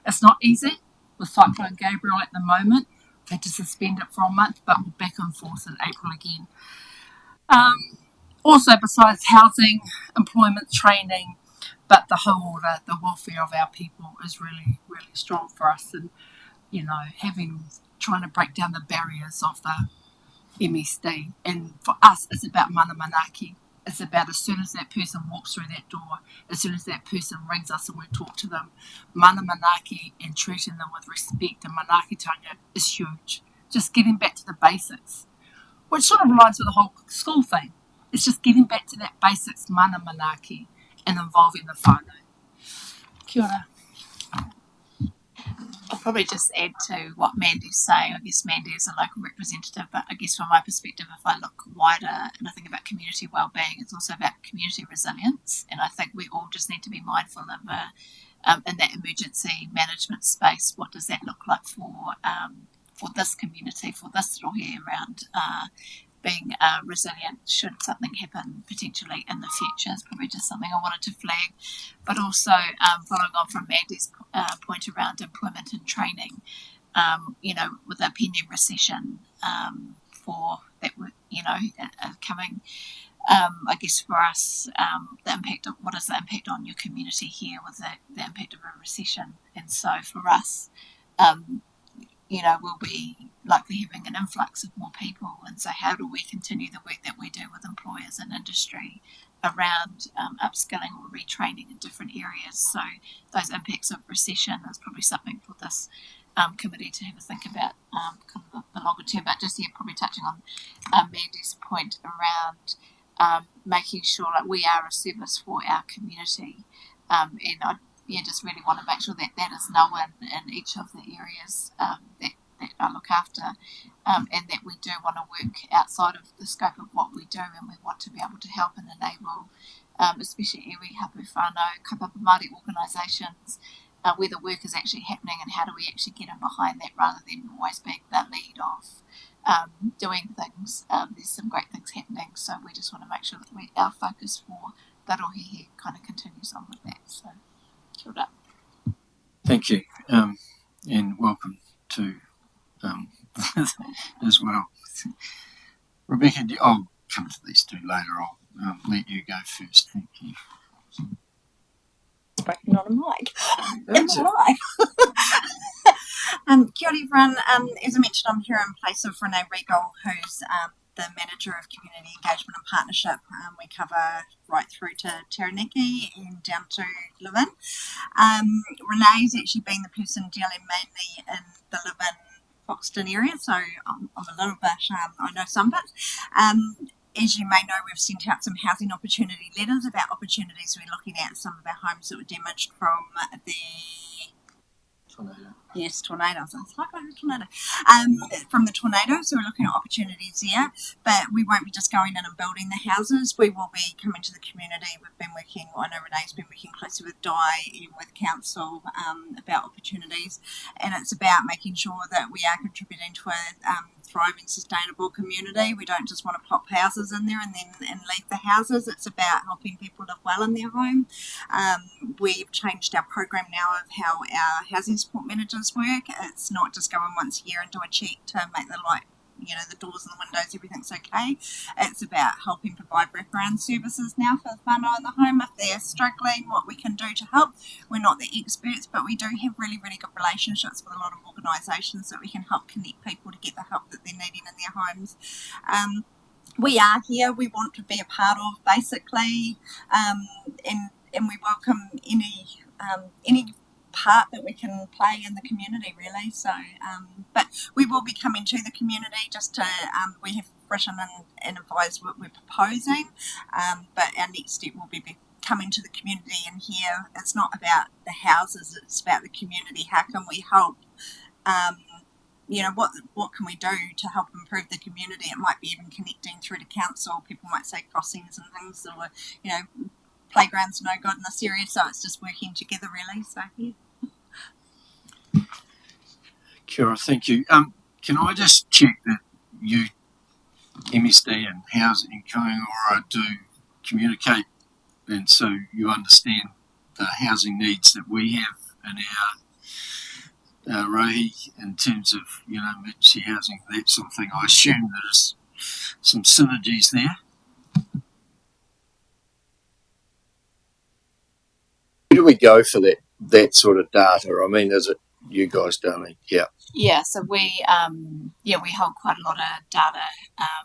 It's not easy with Cyclone Gabriel at the moment. We've had to suspend it for a month, but we're back in force in April again. Also, besides housing, employment, training, but the whole order, the welfare of our people is really, really strong for us. And, trying to break down the barriers of the MSD. And for us, it's about mana manaki. It's about as soon as that person walks through that door, as soon as that person rings us and we talk to them, mana manaki and treating them with respect and manakitanga is huge. Just getting back to the basics, which sort of aligns with the whole school thing. It's just getting back to that basics, mana manaki, and involving the whānau. Kia ora. I'll probably just add to what Mandy's saying. I guess Mandy is a local representative, but I guess from my perspective, if I look wider and I think about community wellbeing, it's also about community resilience. And I think we all just need to be mindful of in that emergency management space, what does that look like for this community, for this little here around being resilient should something happen potentially in the future is probably just something I wanted to flag. But also following on from Mandy's point around employment and training, with the pending recession for that, coming, I guess for us, the impact of what is the impact on your community here with the impact of a recession. And so for us, we'll be likely having an influx of more people. And so how do we continue the work that we do with employers and industry around upskilling or retraining in different areas? So those impacts of recession is probably something for this committee to have a think about the longer term. But just probably touching on Mandy's point around making sure that we are a service for our community. And I just really want to make sure that that is known in each of the areas that I look after, and that we do want to work outside of the scope of what we do, and we want to be able to help and enable, especially iwi, hapu whānau, kaupapa Māori organisations, where the work is actually happening and how do we actually get in behind that rather than always being the lead of doing things. There's some great things happening, so we just want to make sure that our focus for the rohi here kind of continues on with that. So, kia ora. Thank you, and welcome to as well. Rebecca, I'll come to these two later. I'll let you go first. Thank you. Spoken on a mic in That's my life. Kia ora everyone. As I mentioned, I'm here in place of Renee Regal, who's the Manager of Community Engagement and Partnership. We cover right through to Taranaki and down to Levin. Renee's actually been the person dealing mainly in the Levin Foxton area, so I'm a little bit, I know some bits. As you may know, we've sent out some housing opportunity letters about opportunities we're looking at, some of our homes that were damaged from the Tornado. Yes, tornadoes. It's like a tornado. From the tornado, so we're looking at opportunities there. But we won't be just going in and building the houses. We will be coming to the community. We've been working, I know Renee's been working closely with Di and with council about opportunities. And it's about making sure that we are contributing to a thriving, sustainable community. We don't just want to pop houses in there and leave the houses. It's about helping people live well in their home. We've changed our program now of how our housing support managers work. It's not just going once a year and do a check to make the light, the doors and the windows, everything's okay. It's about helping provide wraparound services now for the whānau in the home if they're struggling, what we can do to help. We're not the experts, but we do have really, really good relationships with a lot of organisations that we can help connect people to get the help that they're needing in their homes. We are here, we want to be a part of basically, and we welcome any part that we can play in the community really. So but we will be coming to the community just to we have written and advised what we're proposing, but our next step will be coming to the community and here it's not about the houses, it's about the community. How can we help? What can we do to help improve the community? It might be even connecting through to council. People might say crossings and things, or playgrounds no good in this area, so it's just working together really. So yeah. Kia ora, thank you. Can I just check that you, MSD and Housing in Kaingaroa, do communicate, and so you understand the housing needs that we have in our rohi in terms of emergency housing, that sort of thing. I assume there's some synergies there. Where do we go for that sort of data? I mean, is it you guys, darling? Yeah. Yeah, so we hold quite a lot of data,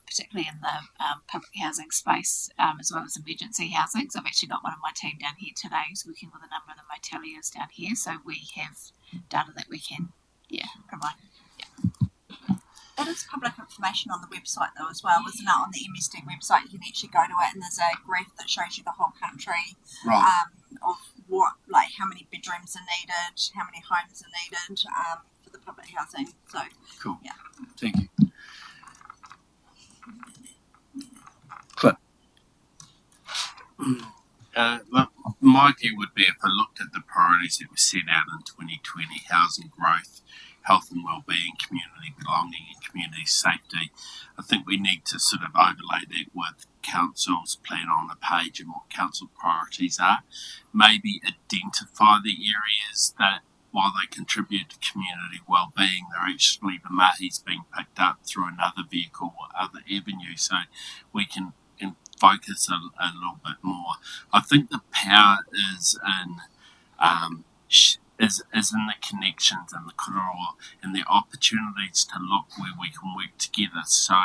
particularly in the public housing space, as well as emergency housing. So I've actually got one of my team down here today who's working with a number of the moteliers down here. So we have data that we can, provide. It is public information on the website though as well, isn't it? On the MSD website, you can actually go to it and there's a graph that shows you the whole country, right. Of how many bedrooms are needed, how many homes are needed for the public housing. So cool. Yeah. Thank you. Clip. Look, my view would be if I looked at the priorities that were set out in 2020, housing growth, health and wellbeing, community belonging and community safety, I think we need to sort of overlay that with council's plan on the page and what council priorities are. Maybe identify the areas that while they contribute to community wellbeing, they're actually the mahi's being picked up through another vehicle or other avenue, so we can focus a little bit more. I think the power is in the connections and the kororo and the opportunities to look where we can work together. So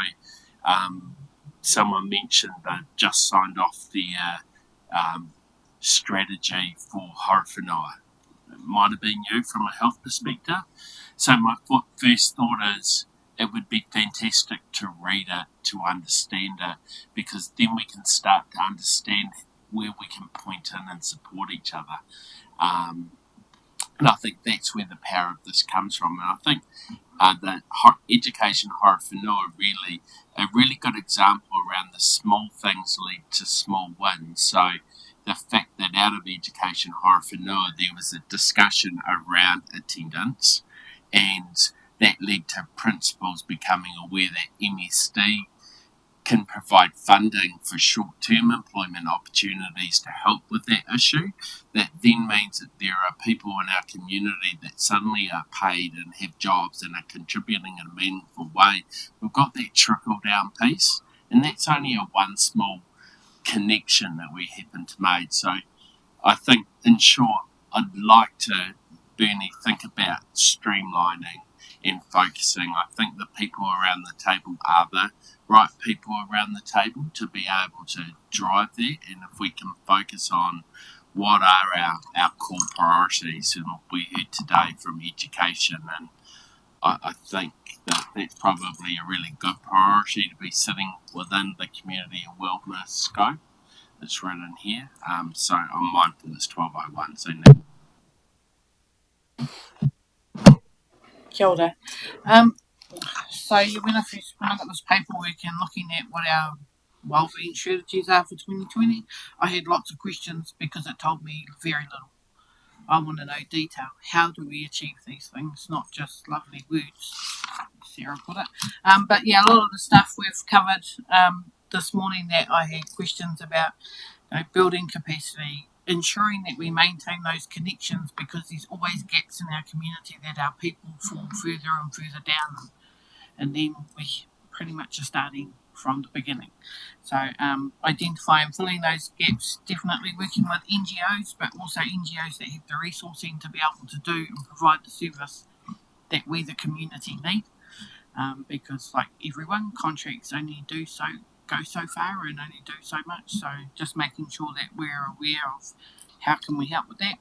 someone mentioned that just signed off the strategy for Horowhenua. It might have been you from a health perspective. So my first thought is it would be fantastic to read it, to understand it, because then we can start to understand where we can point in and support each other. And I think that's where the power of this comes from. And I think that Education Horowhenua really a really good example around the small things lead to small wins. So the fact that out of Education Horowhenua there was a discussion around attendance, and that led to principals becoming aware that MSD can provide funding for short-term employment opportunities to help with that issue. That then means that there are people in our community that suddenly are paid and have jobs and are contributing in a meaningful way. We've got that trickle-down piece, and that's only one small connection that we happen to make. So I think, in short, I'd like to, Bernie, think about streamlining and focusing. I think the people around the table are the right people around the table to be able to drive that, and if we can focus on what are our core priorities, and we heard today from education, and I think that that's probably a really good priority to be sitting within the community and wellness scope that's written here. So I'm mindful it's 12:01, so now. Kia ora. So when I got this paperwork and looking at what our wellbeing strategies are for 2020, I had lots of questions because it told me very little. I want to know detail. How do we achieve these things? Not just lovely words, Sarah put it. But yeah, a lot of the stuff we've covered this morning that I had questions about, building capacity, ensuring that we maintain those connections, because there's always gaps in our community that our people fall further and further down, and then we pretty much are starting from the beginning. So identify and filling those gaps, definitely working with NGOs, but also NGOs that have the resourcing to be able to do and provide the service that we, the community, need. Because like everyone, contracts only go so far and only do so much. So just making sure that we're aware of how can we help with that.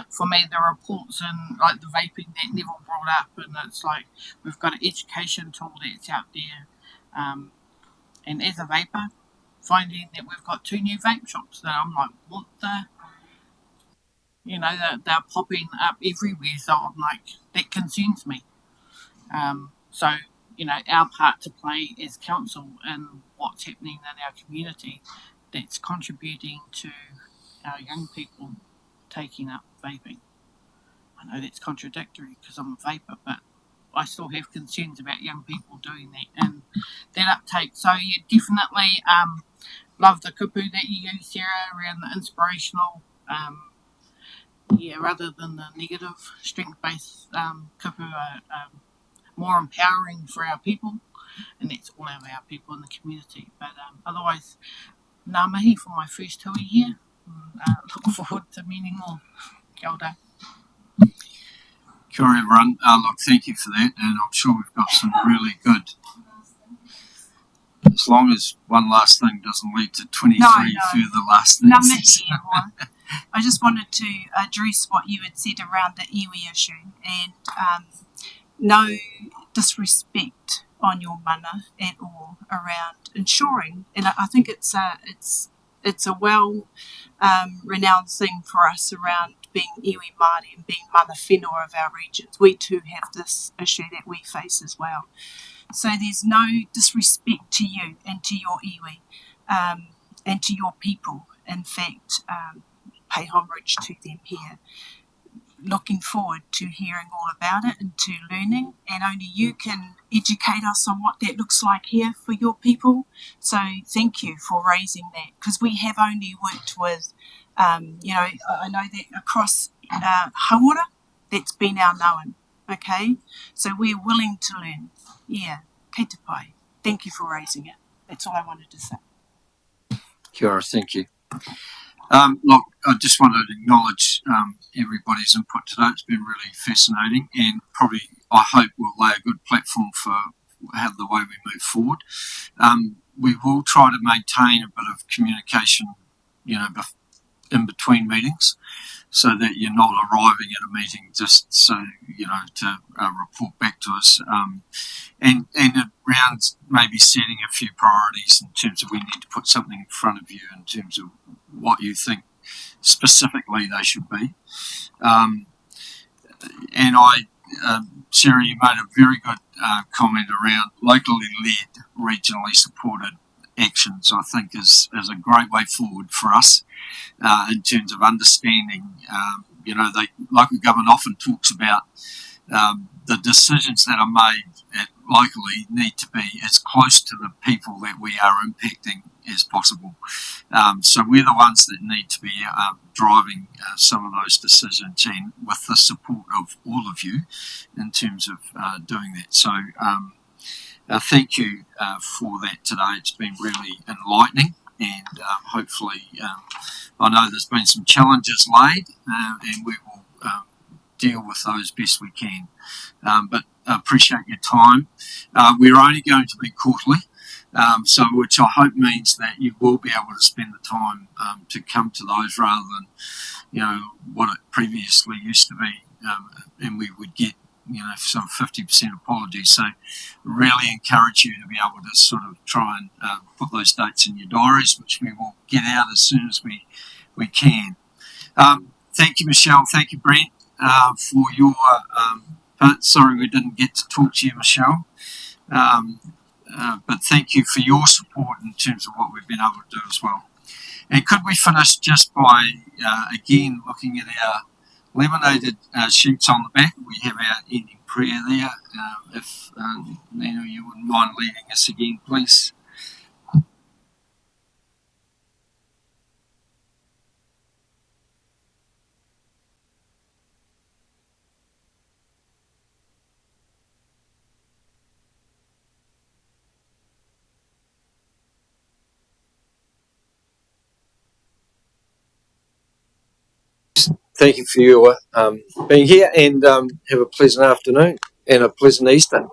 For me, the reports and like the vaping that Neville brought up, and it's like we've got an education tool that's out there, and as a vapor, finding that we've got 2 new vape shops that I'm like, what the, they're popping up everywhere. So I'm like, that concerns me. So our part to play as council and what's happening in our community that's contributing to our young people taking up vaping. I know that's contradictory because I'm a vapor, but I still have concerns about young people doing that and that uptake. So yeah, definitely love the kupu that you use, Sarah, around the inspirational, rather than the negative strength-based kupu, more empowering for our people, and that's all of our people in the community. But otherwise, ngā mihi for my first hui here. Look forward to meeting more. Kia ora. Kia ora, everyone. Look, thank you for that, and I'm sure we've got some really good. As long as one last thing doesn't lead to 23 further last things. I just wanted to address what you had said around the iwi issue, and no disrespect on your mana at all around ensuring, and I think it's a well renowned thing for us around being iwi Māori and being mana whenua of our regions. We too have this issue that we face as well. So there's no disrespect to you and to your iwi and to your people. In fact, pay homage to them here. Looking forward to hearing all about it and to learning, and only you can educate us on what that looks like here for your people. So thank you for raising that, because we have only worked with, I know that across Hawara, that's been our known, okay? So we're willing to learn. Yeah, kei te pai. Thank you for raising it. That's all I wanted to say. Kia ora, thank you. Look, I just wanted to acknowledge everybody's input today. It's been really fascinating, and probably, I hope, will lay a good platform for the way we move forward. We will try to maintain a bit of communication, in between meetings, so that you're not arriving at a meeting just so, to report back to us. And around maybe setting a few priorities in terms of we need to put something in front of you in terms of what you think specifically they should be. And Sarah, you made a very good comment around locally led, regionally supported actions. I think is a great way forward for us in terms of understanding. Local government often talks about the decisions that are made locally need to be as close to the people that we are impacting as possible. So we're the ones that need to be driving some of those decisions, and with the support of all of you in terms of doing that. So thank you for that today. It's been really enlightening, and hopefully, I know there's been some challenges laid, and we will deal with those best we can. But I appreciate your time. We're only going to be quarterly, so which I hope means that you will be able to spend the time to come to those rather than, what it previously used to be, and we would get, some 50% apologies. So really encourage you to be able to sort of try and put those dates in your diaries, which we will get out as soon as we can. Thank you, Michelle. Thank you, Brent, for your part. Sorry we didn't get to talk to you, Michelle. But thank you for your support in terms of what we've been able to do as well. And could we finish just by, again, looking at our laminated sheets on the back? We have our ending prayer there. If Nina, you wouldn't mind leading us again, please. Thank you for your being here, and have a pleasant afternoon and a pleasant Easter.